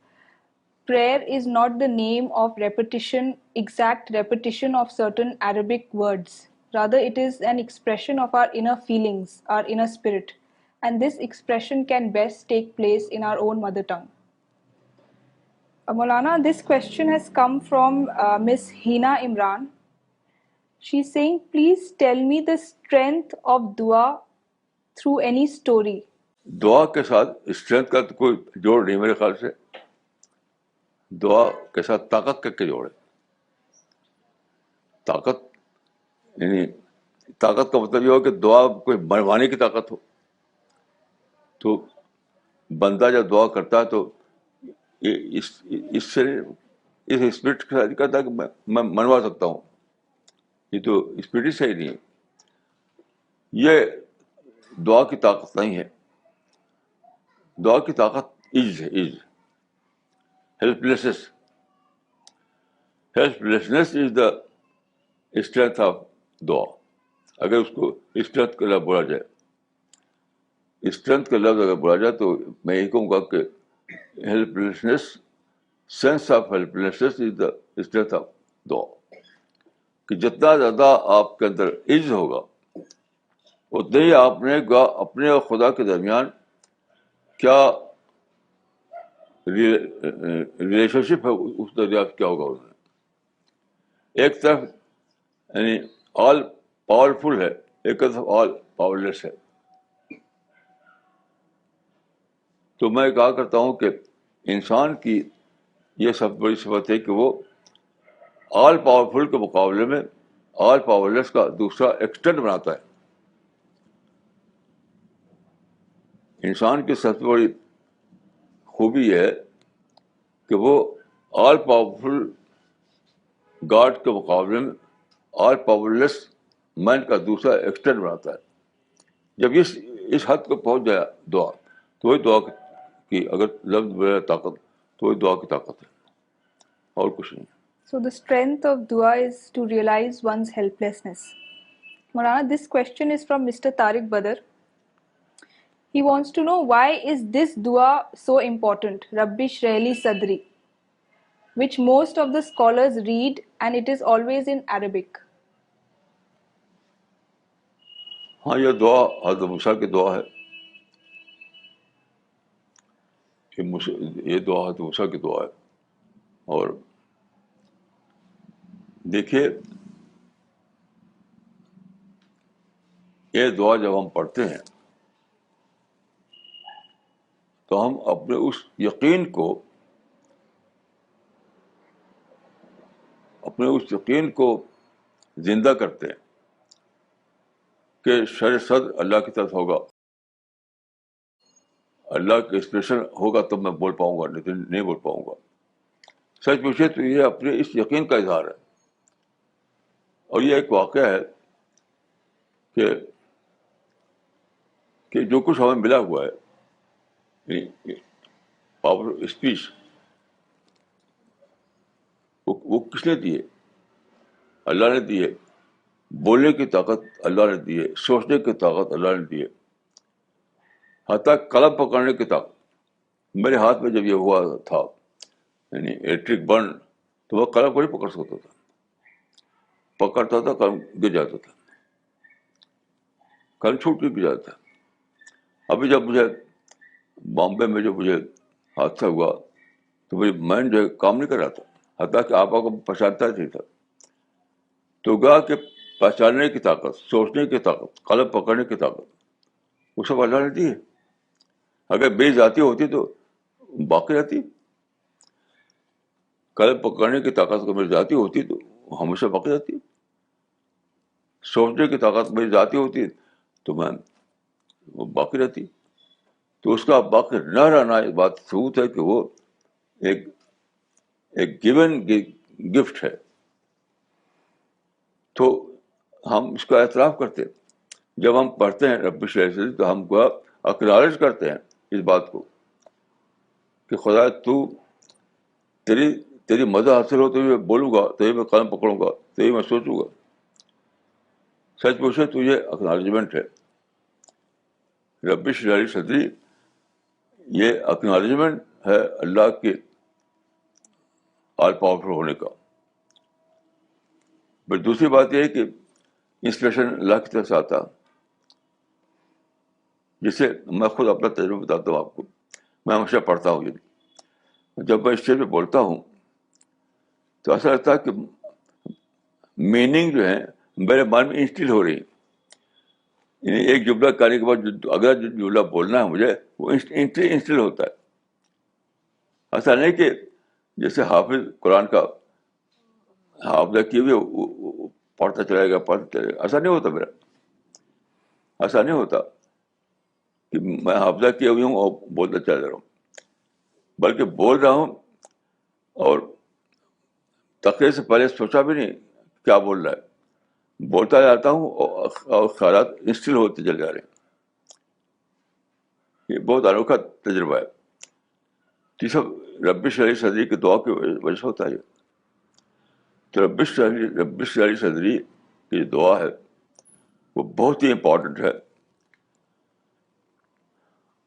prayer is not the name of repetition, exact repetition of certain Arabic words. Rather, it is an expression of our inner feelings, our inner spirit. And this expression can best take place in our own mother tongue. Maulana, this question has come from Miss Hina Imran. She's saying, please tell me the strength of dua through any story. دعا کے ساتھ اسٹرینتھ کا تو کوئی جوڑ نہیں میرے خیال سے. دعا کے ساتھ طاقت کا جوڑ ہے. طاقت یعنی طاقت کا مطلب یہ ہو کہ دعا کوئی بنوانے کی طاقت ہو. تو بندہ جب دعا کرتا ہے تو اس سے اس اسپرٹ کے ساتھ کہتا ہے کہ میں منوا سکتا ہوں. یہ تو اسپرٹ ہی صحیح نہیں ہے. یہ دعا کی طاقت نہیں ہے. دعا کی طاقت عجز ہے, عجز, ہیلپلیسنس. ہیلپلیسنس از دا اسٹرینتھ آف دعا. اگر اس کو اسٹرینتھ کا لفظ بولا جائے, اسٹرینتھ کا لفظ اگر بولا جائے تو میں یہی کہوں گا کہ helplessness, sense of helplessness is the strength of دعا. کہ جتنا زیادہ آپ کے اندر عجز ہوگا اتنے ہی آپ نے اپنے اور خدا کے درمیان کیا ریلیشن شپ ہے اس دریافت کیا ہوگا. انہوں نے ایک طرف یعنی آل پاورفل ہے, ایک طرف آل پاورلیس ہے. تو میں کہا کرتا ہوں کہ انسان کی یہ سب بڑی صفت ہے کہ وہ آل پاورفل کے مقابلے میں آل پاورلیس کا دوسرا ایکسٹینٹ بناتا ہے. انسان کی سب سے بڑی خوبی یہ ہے کہ وہ آل پاورفل گاڈ کے مقابلے میں آل پاورلیس مین کا دوسرا ایکسٹینٹ بناتا ہے. جب اس حد کو پہنچ جائے دعا, تو وہی دعا کی اگر لفظ بولے طاقت, تو وہی دعا کی طاقت ہے, اور کچھ نہیں. So the strength of dua is to realize one's helplessness. Maulana, this question is from Mr. Tariq Badr. He wants to know, why is this dua so important, Rabbi Shrah li Sadri, which most of the scholars read, and it is always in Arabic. ہاں, یہ دعا حضرت موسیٰ کی دعا ہے. یہ دعا حضرت موسیٰ کی دعا ہے. اور دیکھیے, یہ دعا جب ہم پڑھتے ہیں تو ہم اپنے اس یقین کو زندہ کرتے ہیں کہ شرع صدر اللہ کی طرف ہوگا, اللہ کا ایکسپریشن ہوگا تب میں بول پاؤں گا, نہیں بول پاؤں گا. سچ پوچھے تو یہ اپنے اس یقین کا اظہار ہے. اور یہ ایک واقعہ ہے کہ جو کچھ ہمیں ملا ہوا ہے, پاور اسپیچ, وہ کس نے دی ہے؟ اللہ نے دی ہے. بولنے کی طاقت اللہ نے دی ہے, سوچنے کی طاقت اللہ نے دی ہے, حتیٰ قلم پکڑنے کی طاقت. میرے ہاتھ میں جب یہ ہوا تھا, یعنی الیکٹرک برن, تو وہ قلم کو نہیں پکڑ سکتا تھا. پکڑتا تھا قلم گر جاتا تھا, قلم چھوٹ کے گر جاتا تھا. ابھی جب مجھے بامبے میں جو مجھے حادثہ ہوا تو میری مائنڈ جو ہے کام نہیں کر رہا تھا, حتیٰ کہ آپ کو پہچانتا نہیں تھا. تو گا کہ پہچاننے کی طاقت, سوچنے کی طاقت, قلم پکڑنے کی طاقت, وہ سب اللہ نے دی ہے. اگر بے ذاتی ہوتی تو باقی رہتی. قلم پکڑنے کی طاقت اگر میری ذاتی ہوتی تو ہمیشہ باقی رہتی. سوچنے کی طاقت میری ذاتی ہوتی تو میں وہ باقی رہتی. تو اس کا باقی نہ رہنا اس بات ثبوت ہے کہ وہ ایک گیون گفٹ ہے. تو ہم اس کا اعتراف کرتے ہیں. جب ہم پڑھتے ہیں رب اشرح لي صدری, تو ہم کو اکنالج کرتے ہیں اس بات کو کہ خدا تیری مدد حاصل ہو تو میں بولوں گا, تو میں قلم پکڑوں گا, تو میں سوچوں گا. سچ پوچھے تو یہ اکنالجمنٹ ہے. رب اشرح لي صدری یہ اکنالجمنٹ ہے اللہ کے آل پاورفل ہونے کا. بٹ دوسری بات یہ ہے کہ انسپریشن اللہ کی طرف سے آتا, جسے میں خود اپنا تجربہ بتاتا ہوں آپ کو. میں ہمیشہ پڑھتا ہوں, جب میں اسٹیج پہ بولتا ہوں تو ایسا لگتا ہے کہ میننگ جو ہے میرے من میں انسٹل ہو رہی. یعنی ایک جملہ کرنے کے بعد اگلا جو جملہ بولنا ہے مجھے, وہ انسٹل ہوتا ہے. ایسا نہیں کہ جیسے حافظ قرآن کا حافظہ کیے ہوئے پڑھتا چلے گا. ایسا نہیں ہوتا میرا. ایسا نہیں ہوتا کہ میں حافظہ کیے ہوئے ہوں اور بولتا چل رہا ہوں, بلکہ بول رہا ہوں اور تقریر سے پہلے سوچا بھی نہیں کیا بول رہا ہے, بولتا جاتا ہوں اور خیالات انسٹل ہوتے چل جا رہے ہیں. یہ بہت انوکھا تجربہ ہے. یہ سب رب اشرح لي صدری کی دعا کی وجہ سے ہوتا ہے. تو رب اشرح لي صدری کی جو دعا ہے وہ بہت ہی امپورٹنٹ ہے.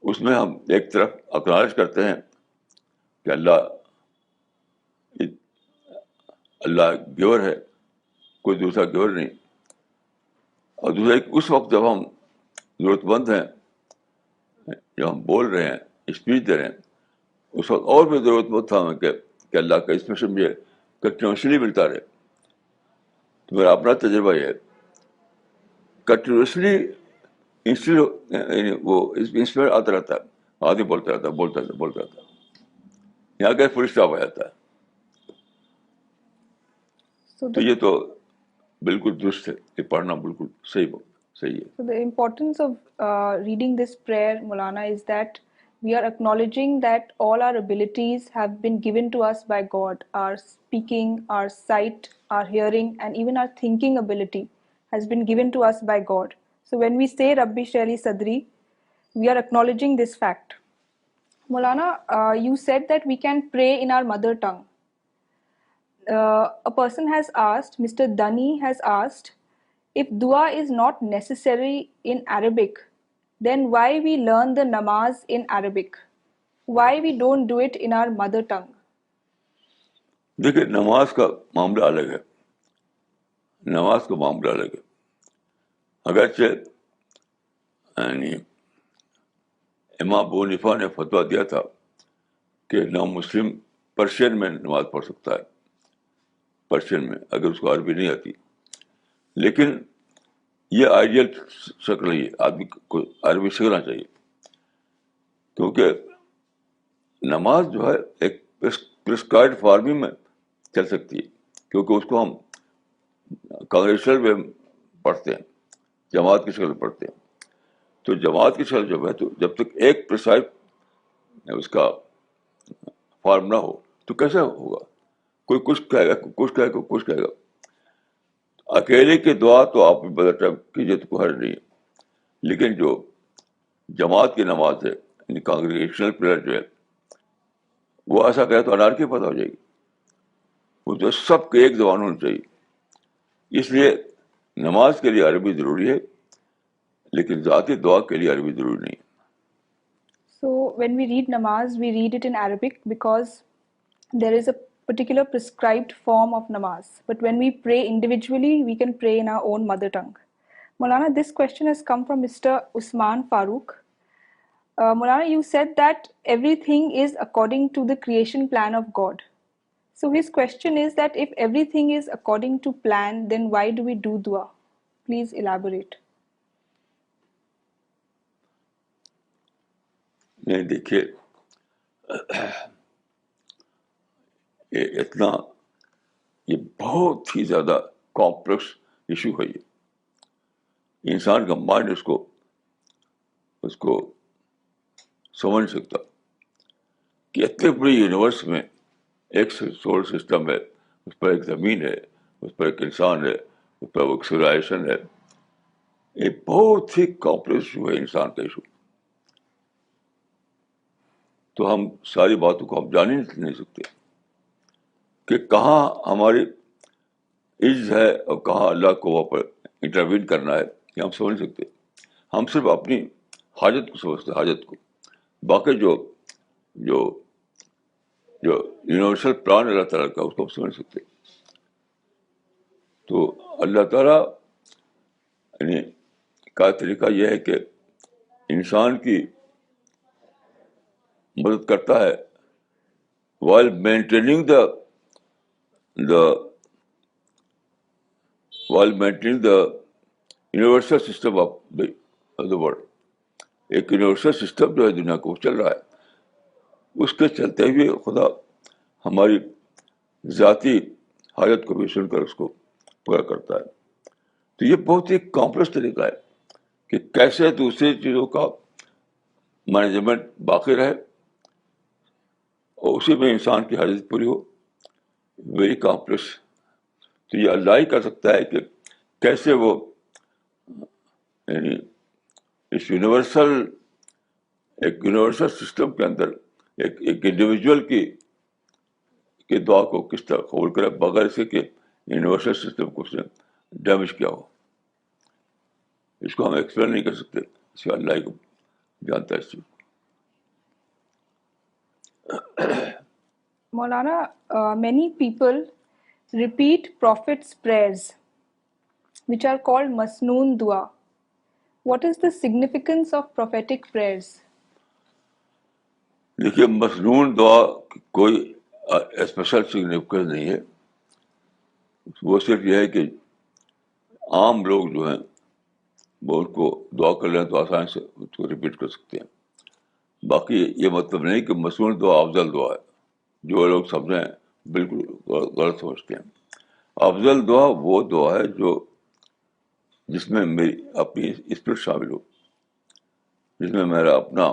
اس میں ہم ایک طرف اکنالج کرتے ہیں کہ اللہ گیور ہے, کوئی دوسرا گیور نہیں. اور دوسرا اس وقت جب ہم ضرورت مند ہیں, جب ہم بول رہے ہیں, اسپیچ دے رہے ہیں, اس وقت اور بھی ضرورت مند تھا ہمیں کہ اللہ کا انسپریشن مجھے کنٹینیوسلی ملتا رہے. تو میرا اپنا تجربہ یہ ہے, کنٹینیوسلی وہ انسپائر آتا رہتا ہے. آدمی بولتا رہتا ہے. یہاں کا فل اسٹاپ آ جاتا ہے. So تو the یہ تو بالکل درست ہے, یہ پڑھنا بالکل صحیح ہے. So the importance of reading this prayer, Maulana, is that we are acknowledging that all our abilities have been given to us by God. Our speaking, our sight, our hearing, and even our thinking ability has been given to us by God. So when we say Rabbi Shrali Sadri, we are acknowledging this fact. Maulana, you said that we can pray in our mother tongue. A person has asked, Mr. Dani has asked, if dua is not necessary in Arabic, then why we learn the namaz in Arabic? Why we don't do it in our mother tongue? دیکھیے, نماز کا معاملہ الگ ہے. نماز کا معاملہ الگ ہے. اگرچہ یعنی امام ابو حنیفہ نے فتویٰ دیا تھا کہ نان مسلم پرشین میں نماز پڑھ سکتا ہے, پرشین میں, اگر اس کو عربی نہیں آتی. لیکن یہ آئیڈیل شکل ہے, آدمی کو عربی سیکھنا چاہیے, کیونکہ نماز جو ہے ایک پرسکرائبڈ فارم میں چل سکتی ہے, کیونکہ اس کو ہم کانگریشنل میں پڑھتے ہیں, جماعت کی شکل پڑھتے ہیں. تو جماعت کی شکل جب ہے, تو جب تک ایک پرسکرائب اس کا فارم نہ ہو تو کیسے ہوگا؟ کوئی کچھ کہے گا, کچھ کہے گا, کچھ کہے گا. اکیلے کی دعا تو آپ بدل ٹائم کیجیے تو کوئی حرج نہیں ہے, لیکن جو جماعت کی نماز ہے, یعنی کانگریگیشنل پریئر جو ہے, وہ ایسا کرے تو انارکی پیدا ہو جائے گی. وہ تو سب کے ایک زبان ہونی چاہیے. اس لیے نماز کے لیے عربی ضروری ہے, لیکن ذاتی دعا کے لیے عربی ضروری نہیں ہے. So when we read namaz, we read it in Arabic because there is a particular prescribed form of namaz. But when we pray individually, we can pray in our own mother tongue. Maulana, this question has come from Mr. Usman Farooq. Maulana, you said that everything is according to the creation plan of God. So his question is that if everything is according to plan, then why do we do dua? Please elaborate. نہیں, دیکھیے, یہ بہت ہی زیادہ کمپلیکس ایشو ہے. یہ انسان کا مائنڈ اس کو سمجھ نہیں سکتا کہ اتنے بڑی یونیورس میں ایک سولر سسٹم ہے, اس پر ایک زمین ہے, اس پر ایک انسان ہے, اس پر ایک سولائزیشن ہے. یہ بہت ہی کمپلیکس ایشو ہے, انسان کا ایشو. تو ہم ساری باتوں کو ہم جان ہی نہیں سکتے کہ کہاں ہماری عز ہے اور کہاں اللہ کو وہاں پر انٹروین کرنا ہے, یہ ہم سمجھ نہیں سکتے. ہم صرف اپنی حاجت کو سمجھتے ہیں, حاجت کو. باقی جو جو جو یونیورسل پلان اللہ تعالیٰ کا, اس کو ہم سمجھ سکتے. تو اللہ تعالیٰ یعنی کا طریقہ یہ ہے کہ انسان کی مدد کرتا ہے while maintaining the universal system of the world. ایک یونیورسل سسٹم جو ہے دنیا کو چل رہا ہے, اس کے چلتے ہوئے خدا ہماری ذاتی حاجت کو بھی سن کر اس کو پورا کرتا ہے. تو یہ بہت ہی کمپلیکس طریقہ ہے کہ کیسے دوسری چیزوں کا مینجمنٹ باقی رہے اور اسی میں انسان کی حاجت پوری ہو. Very complex. تو یہ اللہ ہی کر سکتا ہے کہ کیسے وہ یعنی اس ایک یونیورسل سسٹم کے اندر ایک انڈیویجول کی دعا کو کس طرح قبول کرے بغیر اسے کہ یونیورسل سسٹم کو اس نے ڈیمیج کیا ہو. اس کو ہم ایکسپلین نہیں کر سکتے, اس کو اللہ ہی کو جانتا ہے اس چیز. Maulana, many people repeat Prophet's prayers, which are called Masnoon Dua. What is the significance of prophetic prayers? دیکھیے, مسنون دعا کوئی اسپیشل سگنیفیکینس نہیں ہے. وہ صرف یہ ہے کہ عام لوگ جو ہیں وہ ان کو دعا کر لیں تو آسانی سے اس کو ریپیٹ کر سکتے ہیں. باقی یہ مطلب نہیں کہ مسنون دعا افضل دعا ہے. جو لوگ سمجھیں بالکل غلط سمجھتے ہیں. افضل دعا وہ دعا ہے جس میں میری اپنی اسپرٹ شامل ہو, جس میں میرا اپنا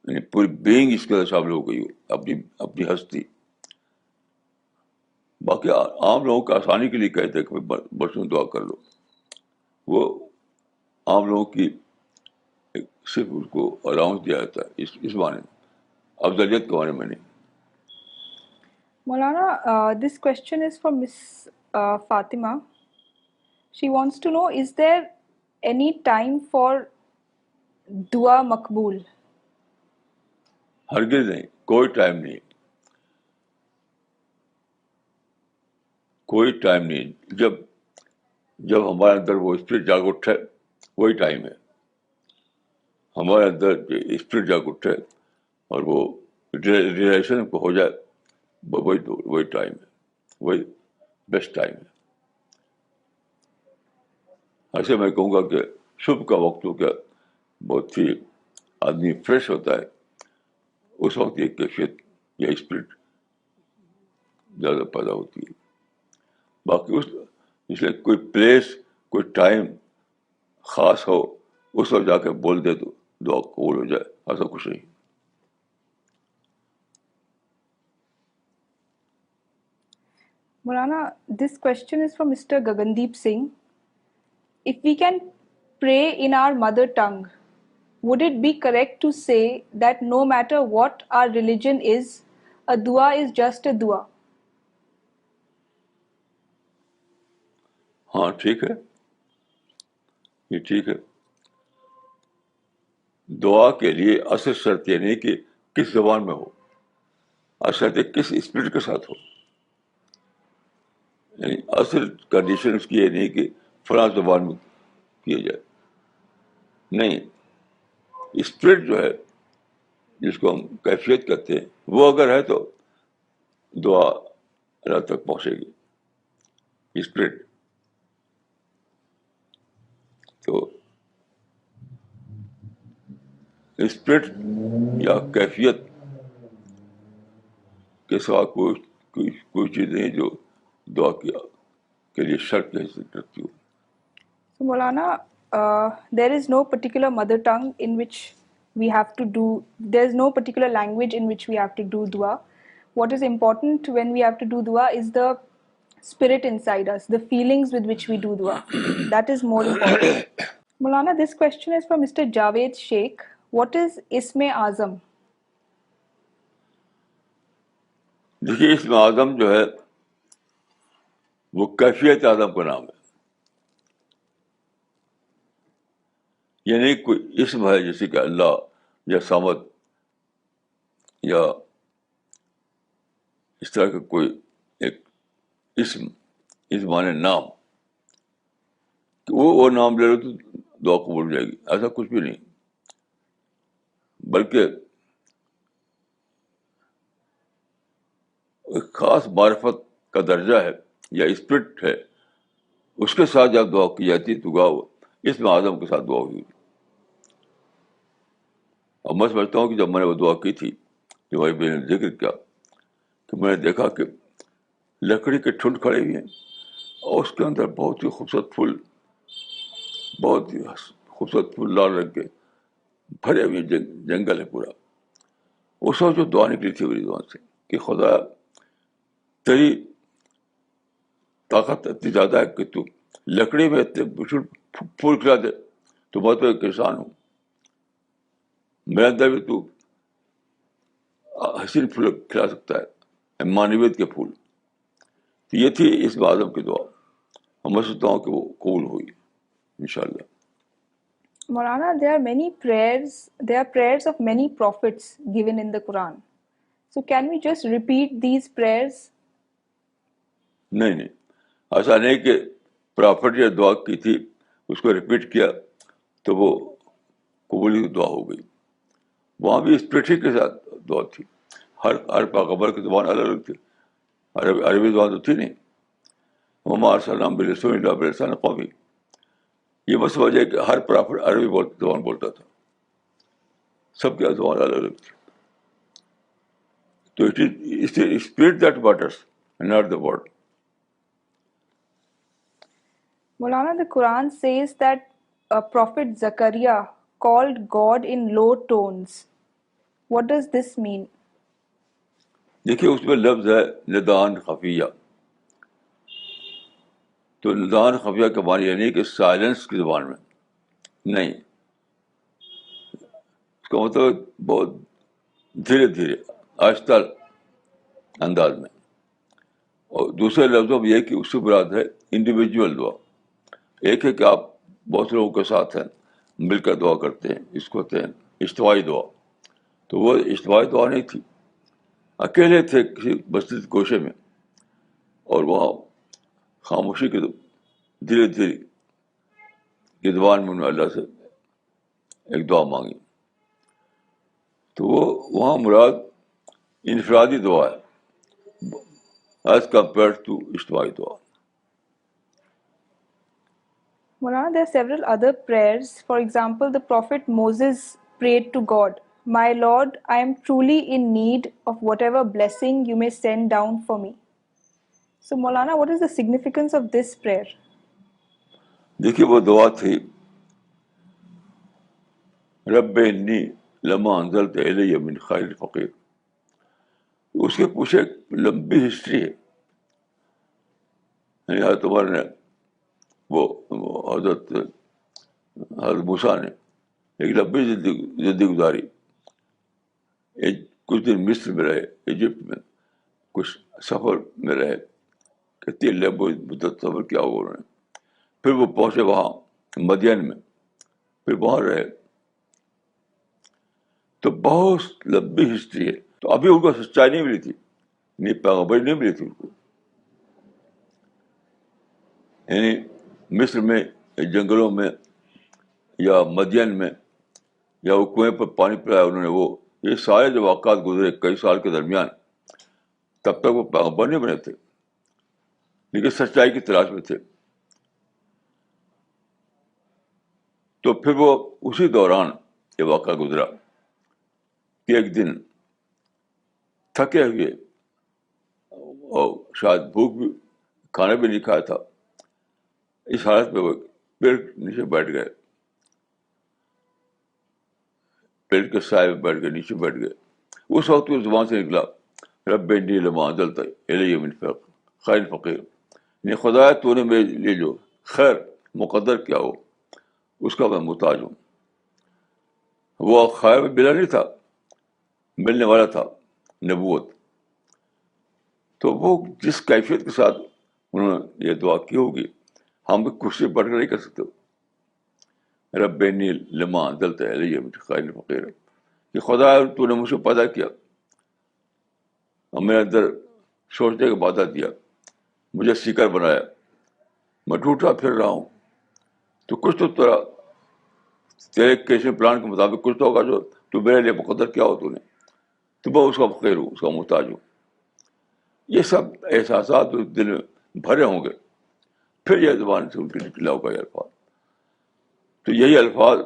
یعنی پوری بینگ اس کے اندر شامل ہو گئی ہو, اپنی ہستی. باقی عام لوگوں کو آسانی کے لیے کہتے ہیں کہ بچوں دعا کر لو, وہ عام لوگوں کی صرف اس کو الاؤنس دیا جاتا ہے اس معنی میں, افضلیت کے معنی میں نہیں. Maulana, this question is from Miss Fatima. She wants to know, is there any time for dua makbool? ہرگز نہیں, کوئی ٹائم نہیں, کوئی ٹائم نہیں. جب ہمارے اندر وہ اسپرٹ جاگ اٹھے وہی ٹائم ہے. ہمارے اندر اسپرٹ جاگ اٹھے اور وہ ریلیشن کو ہو جائے, وہی ٹائم ہے, وہی بیسٹ ٹائم ہے. ایسے میں کہوں گا کہ صبح کا وقت ہو گیا, بہت ہی آدمی فریش ہوتا ہے, اس وقت یہ کیفیت یا اسپرٹ زیادہ پیدا ہوتی ہے. باقی اس لیے کوئی پلیس کوئی ٹائم خاص ہو اس وقت جا کے بول دے تو دعا قبول ہو جائے, ایسا کچھ نہیں. Maulana, this question is from Mr. Gagandeep Singh. If we can pray in our mother tongue, would it be correct to say that no matter what our religion is, a dua is just a dua? ہاں ٹھیک ہے, یہ ٹھیک ہے. دعا کے لیے اصل شرط یہ نہیں کہ کس زبان میں ہو, اصل شرط ہے کس اسپرٹ کے ساتھ ہو. یعنی اصل کنڈیشن اس کی یہ نہیں کہ فلاں زبان میں کیا جائے, نہیں. اسپرٹ جو ہے جس کو ہم کیفیت کہتے ہیں وہ اگر ہے تو دعا اللہ تک پہنچے گی. اسپرٹ تو اسپرٹ یا کیفیت کے سوا کوئی چیز نہیں جو دعا کے لیے شرط کی حیثیت رکھتی ہو. So, Maulana, there is no particular mother tongue in which we have to do, there's no particular language in which we have to do dua. What is important when we have to do dua is the spirit inside us, the feelings with which we do dua. That is more important. Maulana, this question is from Mr. Javed Sheikh. What is Isme Azam? دیکھیے اس میں اعظم جو ہے وہ کیفیت اعظم کا نام ہے. یعنی کوئی اسم ہے جیسے کہ اللہ یا صمد یا اس طرح کا کوئی ایک اسم, اس معنی نام, کہ وہ نام لے لو تو دعا قبول ہو جائے گی, ایسا کچھ بھی نہیں. بلکہ ایک خاص معرفت کا درجہ ہے یا اسپرٹ ہے, اس کے ساتھ جب دعا کی جاتی ہے تو دعا اس میں اعظم کے ساتھ دعا ہوئی. اور میں سمجھتا ہوں کہ جب میں نے وہ دعا کی تھی جو بھائی میں نے ذکر کیا, کہ میں نے دیکھا کہ لکڑی کے ٹھنڈ کھڑے ہوئے ہیں اور اس کے اندر بہت ہی خوبصورت پھول لال رنگ کے بھرے ہوئے جنگل ہے پورا. اس وقت جو دعا نکلی تھی میری زبان سے کہ خدا تیری طاقت اتنی زیادہ ہے کہ تو لکڑی میں اتنے پھول کھلا دے, تو میں تو ایک کسان ہوں, میرے اندر بھی تو حسین پھول کھلا سکتا ہے, مانویت کے پھول. تو یہ تھی اس اعظم کی دعا. میں سمجھتا ہوں کہ وہ قبول ہوئی انشاءاللہ. Maulana, there are prayers of many prophets given in the Quran. So can we just repeat these prayers? نہیں, ایسا نہیں کہ پرافٹ نے دعا کی تھی اس کو ریپیٹ کیا تو وہ قبولی کی دعا ہو گئی. وہاں بھی اسپرٹ کے ساتھ دعا تھی. ہر پیغمبر کی زبان الگ الگ تھی, عربی زبان تو تھی نہیں. وما ارسلنا من رسول الا بلسان قومی, یہ بس وجہ ہے کہ ہر پرافٹ عربی زبان بولتا تھا, سب کی زبان الگ الگ تھی. تو it's the spirit that matters, not the word. Maulana, the Quran says that Prophet Zakaria called God in low tones. What does this mean? دیکھیے اس میں لفظ ہے ندان خفیہ. تو ندان خفیہ کا معنی یہ نہیں کہ سائلنس کی زبان میں نہیں، اس کا مطلب بہت دھیرے دھیرے آہستہ انداز میں. اور دوسرے لفظوں میں یہ کہ اس سے مراد ہے انڈیویجول دعا. ایک ہے کہ آپ بہت لوگوں کے ساتھ ہیں، مل کر دعا کرتے ہیں، اس کو کہتے ہیں اجتماعی دعا. تو وہ اجتماعی دعا نہیں تھی، اکیلے تھے کسی مسجد گوشے میں اور وہاں خاموشی کے دھیرے دھیرے کی زبان میں انہوں نے اللہ سے ایک دعا مانگی. تو وہ وہاں مراد انفرادی دعا ہے ایز کمپیئر ٹو اجتماعی دعا. Maulana, there are several other prayers. For example, the Prophet Moses prayed to God, "My Lord, I am truly in need of whatever blessing you may send down for me." So, Maulana, what is the significance of this prayer? دیکھیے وہ دعا تھی رب انی لما انزلت الی من خیر فقیر. اس کے پیچھے ایک لمبی ہسٹری ہے. یعنی حضرت عمر نے وہ حضرت موسیٰ نے ایک لمبی زندگی گزاری. کچھ دن مصر میں رہے، ایجپٹ میں، کچھ سفر میں رہے، کتنی لمبی مدت سفر کیا وہ انہوں نے. پھر وہ پہنچے وہاں مدین میں، پھر وہاں رہے. تو بہت لمبی ہسٹری ہے. تو ابھی ان کو سچائی نہیں ملی تھی، نہیں پیغمبری نہیں ملی تھی ان کو. یعنی مصر میں جنگلوں میں یا مدین میں یا وہ کنویں پر پانی پلایا انہوں نے، وہ یہ سارے جو واقعات گزرے کئی سال کے درمیان، تب تک وہ پیغمبر نہیں بنے تھے لیکن سچائی کی تلاش میں تھے. تو پھر وہ اسی دوران یہ واقعہ گزرا کہ ایک دن تھکے ہوئے اور شاید بھوک بھی، کھانا بھی نہیں کھایا تھا، اس حالت میں وہ پیڑ نیچے بیٹھ گئے، پیڑ کے سائے میں بیٹھ گئے، نیچے بیٹھ گئے. اس وقت اس زبان سے نکلا رب انی لما انزلت الی من خیر فقیر. یعنی خدایا تو نے میرے لیے جو خیر مقدر کیا ہو اس کا میں محتاج ہوں. وہ خیر میں ملا نہیں تھا، ملنے والا تھا نبوت. تو وہ جس کیفیت کے ساتھ انہوں نے یہ دعا کی ہوگی ہم بھی کچھ سے بڑھ کر نہیں کر سکتے. رب انی لما انزلت الی من خیر فقیر، کہ خدا تو نے مجھ کو پیدا کیا اور میرے اندر سوچنے کا وعدہ دیا، مجھے سیکر بنایا، میں ٹوٹا پھر رہا ہوں. تو کچھ تو تیرے کیسے پلان کے مطابق کچھ تو ہوگا جو تو میرے لیے مقدر کیا ہو تو نے. تو میں اس کا فقیر ہوں، اس کا محتاج ہوں. یہ سب احساسات اس دل میں بھرے ہوں گے، پھر یہ زبان سے ان کے نکلا ہوگا یہ الفاظ. تو یہی الفاظ،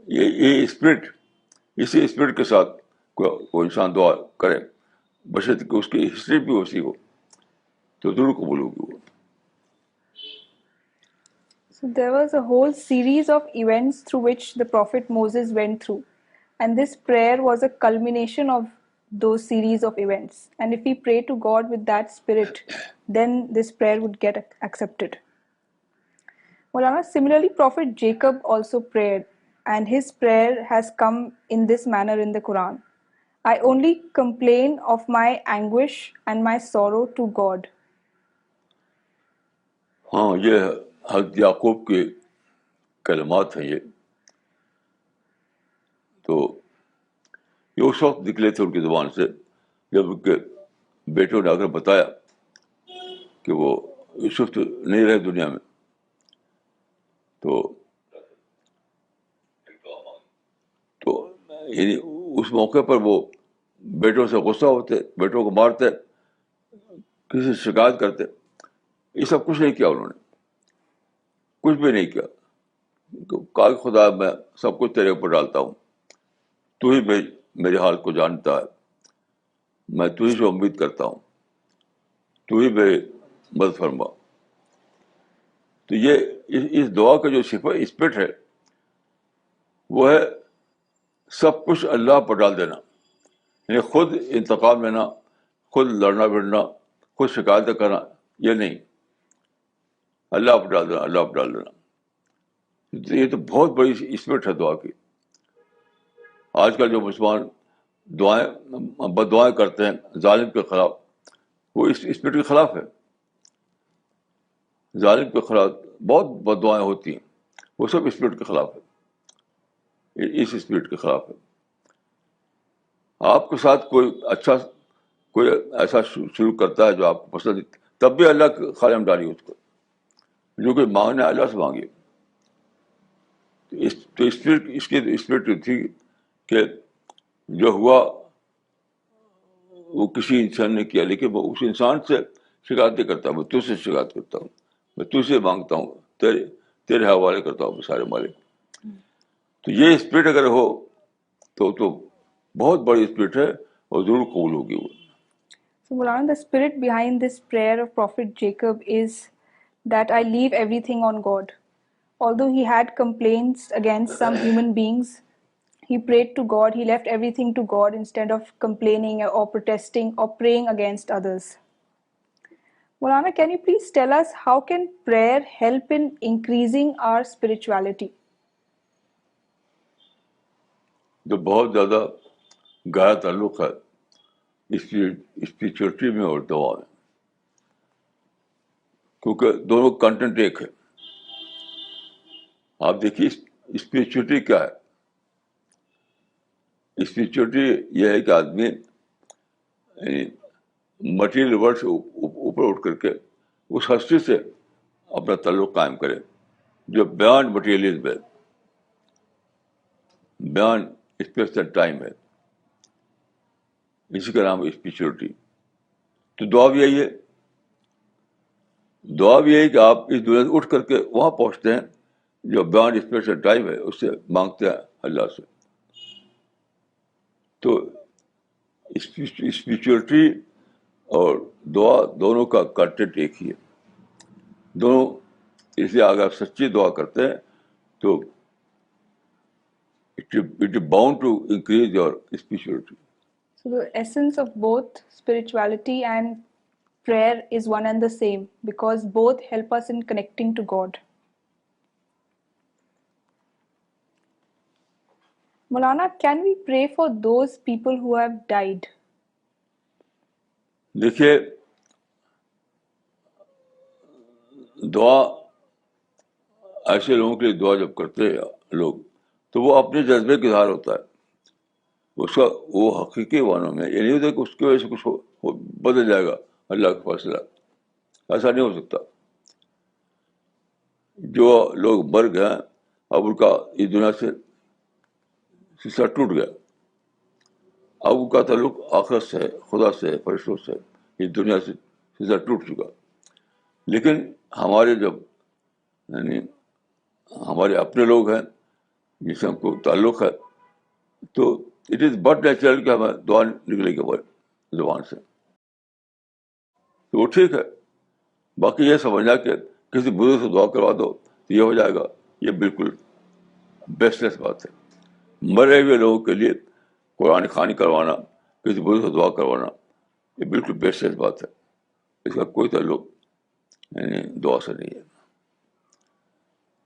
یہ اسپرٹ، اسی اسپرٹ کے ساتھ کوئی انسان دعا کرے بشرط کہ اس کی ہسٹری بھی ویسی ہو تو ضرور قبول ہوگی وہ. So there was a whole series of events through which the Prophet Moses went through, and this prayer was a culmination of those series of events. And if we pray to God with that spirit, then this prayer would get accepted. Maulana, similarly, Prophet Jacob also prayed, and his prayer has come in this manner in the Quran. I only complain of my anguish and my sorrow to God. ہاں یہ حضرت یعقوب کے کلمات ہیں یہ. تو یہ اس وقت نکلے تھے ان کی زبان سے جب ان کے بیٹوں نے اگر بتایا کہ وہ یوسف تو نہیں رہے دنیا میں. تو یعنی اس موقع پر وہ بیٹوں سے غصہ ہوتے، بیٹوں کو مارتے، کسی سے شکایت کرتے. یہ سب کچھ نہیں کیا انہوں نے، کچھ بھی نہیں کیا. کہا کہ خدا میں سب کچھ تیرے اوپر ڈالتا ہوں، تو ہی میرے حال کو جانتا ہے، میں تجھی سے امید کرتا ہوں, تو ہی میری مدد فرما. تو یہ اس دعا کا جو اسپرٹ ہے وہ ہے سب کچھ اللہ پر ڈال دینا, یعنی خود انتقام لینا, خود لڑنا بھڑنا, خود شکایتیں کرنا, یہ نہیں, اللہ پر ڈال دینا, اللہ پر ڈال دینا. یہ تو بہت بڑی اسپرٹ ہے دعا کی. آج کل جو مسلمان بد دعائیں کرتے ہیں ظالم کے خلاف, وہ اس اسپرٹ کے خلاف ہے. ظالم کے خلاف بہت بد دعائیں ہوتی ہیں, وہ سب اسپرٹ کے خلاف ہے, اس اسپرٹ کے خلاف ہے. آپ کے ساتھ کوئی ایسا سلوک کرتا ہے جو آپ کو پسند ہے, تب بھی اللہ کے خانے میں ڈالیے اس کو, جو کہ مانگنا ہے اللہ سے مانگیے. تو اسپرٹ اس کی اسپرٹ تھی کہ جو ہوا وہ کسی انسان نے کیا, لیکن وہ اس انسان سے شکایتیں کرتا ہوں, میں تجھ سے شکایت کرتا ہوں, میں تجھ سے مانگتا ہوں, تیرے حوالے کرتا ہوں سارے مالک. تو یہ اسپرٹ اگر ہو تو بہت بڑی اسپرٹ ہے اور ضرور قبول ہوگی وہ. So, Maulana, the spirit behind this prayer of Prophet Jacob is that I leave everything on God. Although he had complaints against some human beings, he prayed to God, he left everything to God instead of complaining or protesting or praying against others. Maulana, can you please tell us how can prayer help in increasing our spirituality? جو بہت زیادہ گہرا تعلق ہے اسپریچولیٹی میں اور دعا میں, کیونکہ دونوں کنٹینٹ ایک ہے. آپ دیکھیے اسپریچولیٹی کیا ہے. اسپریچولیٹی یہ ہے کہ آدمی مٹیریل ورلڈ سے اوپر اٹھ کر کے اس ہستی سے اپنا تعلق قائم کرے جو بیانڈ مٹیریلزم ہے, بیانڈ اسپیس اینڈ ٹائم ہے. اسی کا نام ہے اسپریچولیٹی. تو دعا بھی یہی ہے, دعا بھی یہی کہ آپ اس دنیا سے اٹھ کر کے وہاں پہنچتے ہیں جو بیانڈ اسپیس اینڈ ٹائم ہے, اس سے مانگتے ہیں اللہ سے. تو اسپریچولیٹی اور دعا دونوں کا کنٹینٹ ایک ہی ہے. دونوں اس لیے اگر آپ سچی دعا کرتے ہیں تو it is bound to increase your spirituality. So the essence of both spirituality and prayer is one and the same because both help us in connecting to God. Maulana, can we pray for those people who have died? دیکھیے دعا ایسے لوگوں کے لیے دعا جب کرتے ہیں لوگ تو وہ اپنے جذبے کا اظہار ہوتا ہے. اس کا وہ حقیقی معنوں میں یہ نہیں ہوتا کہ اس کی وجہ سے کچھ بدل جائے گا اللہ کا فیصلہ, ایسا نہیں ہو سکتا. جو لوگ مر گئے اب ان کا اس دنیا سے سلسلہ ٹوٹ گیا, اب ان کا تعلق آخرت سے ہے, خدا سے ہے, فرشتوں سے, اس دنیا سے سلسلہ ٹوٹ چکا. لیکن ہمارے جب یعنی ہمارے اپنے لوگ ہیں جن سے ہم کو تعلق ہے تو اٹ از بٹ نیچرل کہ ہمیں دعا نکلے گی ہماری زبان سے, تو وہ ٹھیک ہے. باقی یہ سمجھنا کہ کسی بزرگ سے دعا کروا دو تو یہ ہو جائے گا, یہ بالکل بیسٹ لیس بات ہے. مرے ہوئے لوگوں کے لیے قرآن خوانی کروانا, کسی بزرگ سے دعا کروانا, یہ بالکل بیسٹ لیس بات ہے. اس کا کوئی تعلق یعنی دعا سے نہیں ہے.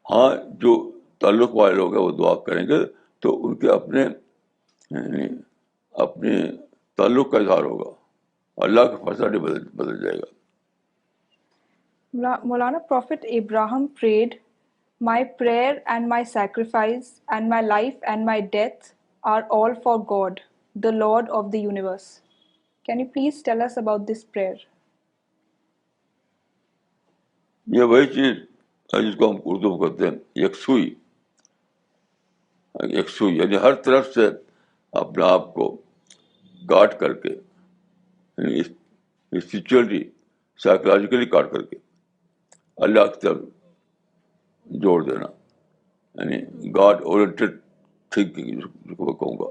ہاں جو تعلق والے لوگ ہیں وہ دعا کریں گے تو ان کے اپنے یعنی اپنے تعلق کا اظہار ہوگا, اللہ کا فیصلہ نہیں بدل جائے گا. Maulana, Prophet Abraham prayed, "My prayer and my sacrifice and my life and my death are all for God, the Lord of the universe." Can you please tell us about this prayer? یہ وہی چیز ہے جس کو ہم اردو میں کہتے ہیں یکسوئی. یکسوئی یعنی ہر طرف سے اپنے آپ کو کاٹ کر کے, یعنی اسپریچولی سائیکولوجیکلی کاٹ کر کے اللہ کی طرف جوڑ دینا, یعنی گاڈ اورینٹیڈ تھنکنگ جس کو میں کہوں گا.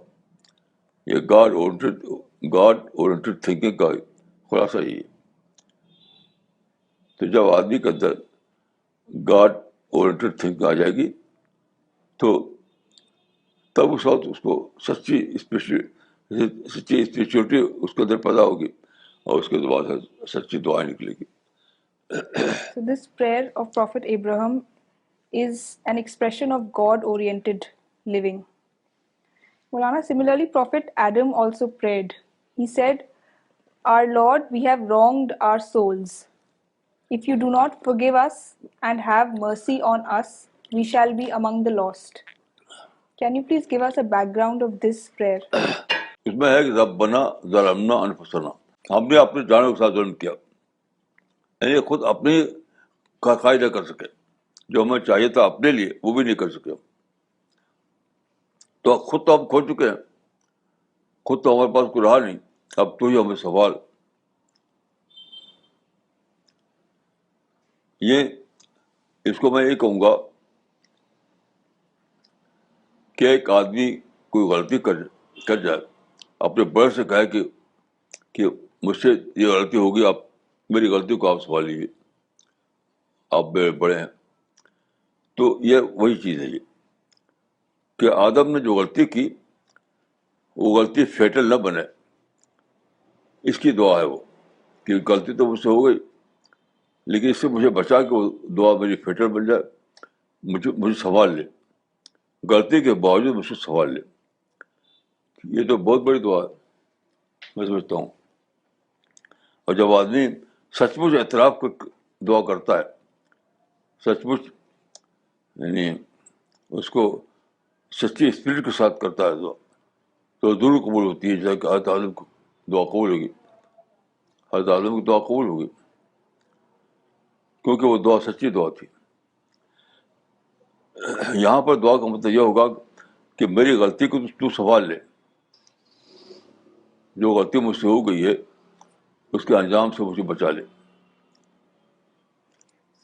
یہ گاڈ اورینٹڈ تھنکنگ کا خلاصہ یہ ہے. تو جب آدمی کے اندر گاڈ اورینٹڈ تھنکنگ آ جائے گی تو تب اس وقت اس کو سچی اسپریچولیٹی اس کے اندر پیدا ہوگی اور اس کے بعد سچی دعائیں نکلے گی. So this prayer of Prophet Abraham is an expression of God-oriented living. Maulana, similarly, Prophet Adam also prayed. He said, "Our Lord, we have wronged our souls. If you do not forgive us and have mercy on us, we shall be among the lost." Can you please give us a background of this prayer? اس میں ہے کہ ربنا ظلمنا انفسنا, ہم نے اپنے جانوں کے ساتھ ظلم کیا, یعنی خود اپنی کائی نہ کر سکے, جو ہمیں چاہیے تھا اپنے لیے وہ بھی نہیں کر سکے. تو خود تو ہم کھو چکے ہیں, خود تو ہمارے پاس کوئی رہا نہیں, اب تو ہی ہمیں سوال. یہ اس کو میں یہ کہوں گا کہ ایک آدمی کوئی غلطی کر جائے, اپنے بڑے سے کہے کہ مجھ سے یہ غلطی ہوگی, آپ میری غلطی کو آپ سنبھال لیجیے, آپ میرے بڑے ہیں. تو یہ وہی چیز ہے یہ کہ آدم نے جو غلطی کی وہ غلطی فیٹل نہ بنے, اس کی دعا ہے وہ کہ غلطی تو مجھ سے ہو گئی لیکن اس سے مجھے بچا کہ وہ دعا میری فیٹل بن جائے, مجھے سنبھال لے, غلطی کے باوجود مجھ سے سنبھال لے. یہ تو بہت بڑی دعا ہے میں سمجھتا ہوں. اور جب آدمی سچ مچ اعتراف کو دعا کرتا ہے, سچ مچ یعنی اس کو سچی اسپرٹ کے ساتھ کرتا ہے دعا, تو ضرور قبول ہوتی ہے. جیسا کہ حضرت آدم کو دعا قبول ہوگی, حضرت آدم کی دعا قبول ہوگی کیونکہ وہ دعا سچی دعا تھی. یہاں پر دعا کا مطلب یہ ہوگا کہ میری غلطی کو تو سنبھال لے, جو غلطی مجھ سے ہو گئی ہے اس کے انجام سے مجھے بچا لے.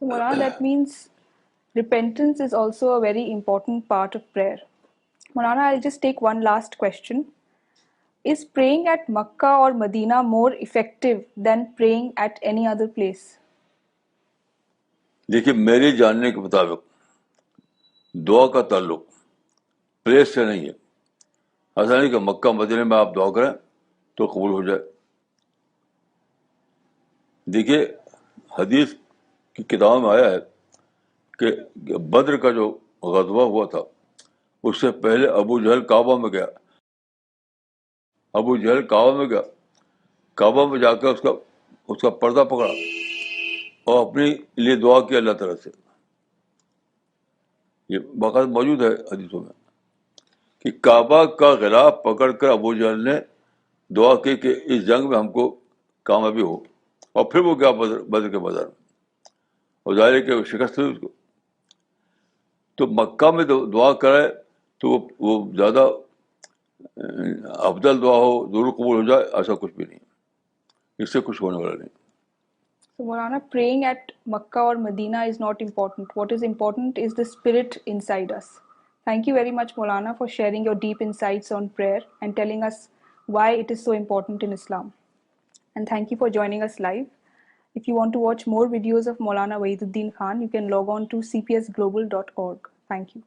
So Maulana, that means repentance is also a very important part of prayer. Maulana, I'll just take one last question. Is praying at Makkah or Medina more effective than praying at any other place? دیکھیے میرے جاننے کے مطابق دعا کا تعلق پلیس سے نہیں ہے. ایسا نہیں کہ مکہ مدینے میں آپ دعا کریں تو قبول ہو جائے. دیکھیے حدیث کی کتابوں میں آیا ہے کہ بدر کا جو غزوہ ہوا تھا اس سے پہلے ابو جہل کعبہ میں گیا, کعبہ میں جا کر اس کا پردہ پکڑا اور اپنے لیے دعا کی اللہ تعالیٰ سے. یہ باقاعدہ موجود ہے حدیثوں میں کہ کعبہ کا غلاف پکڑ کر ابو جہل نے دعا کی کہ اس جنگ میں ہم کو کامیابی ہو, اور پھر وہ گیا بدر کے میدان میں, اور ظاہر ہے کہ وہ شکست ہوئی اس کو. تو مکہ میں دعا کرے تو وہ زیادہ افضل دعا ہو, ضرور قبول ہو جائے, ایسا کچھ بھی نہیں, اس سے کچھ ہونے والا نہیں. So Maulana, praying at Makkah or Medina is not important. What is important is the spirit inside us. Thank you very much, Maulana, for sharing your deep insights on prayer and telling us why it is so important in Islam. And thank you for joining us live. If you want to watch more videos of Maulana Wahiduddin Khan, you can log on to cpsglobal.org. Thank you.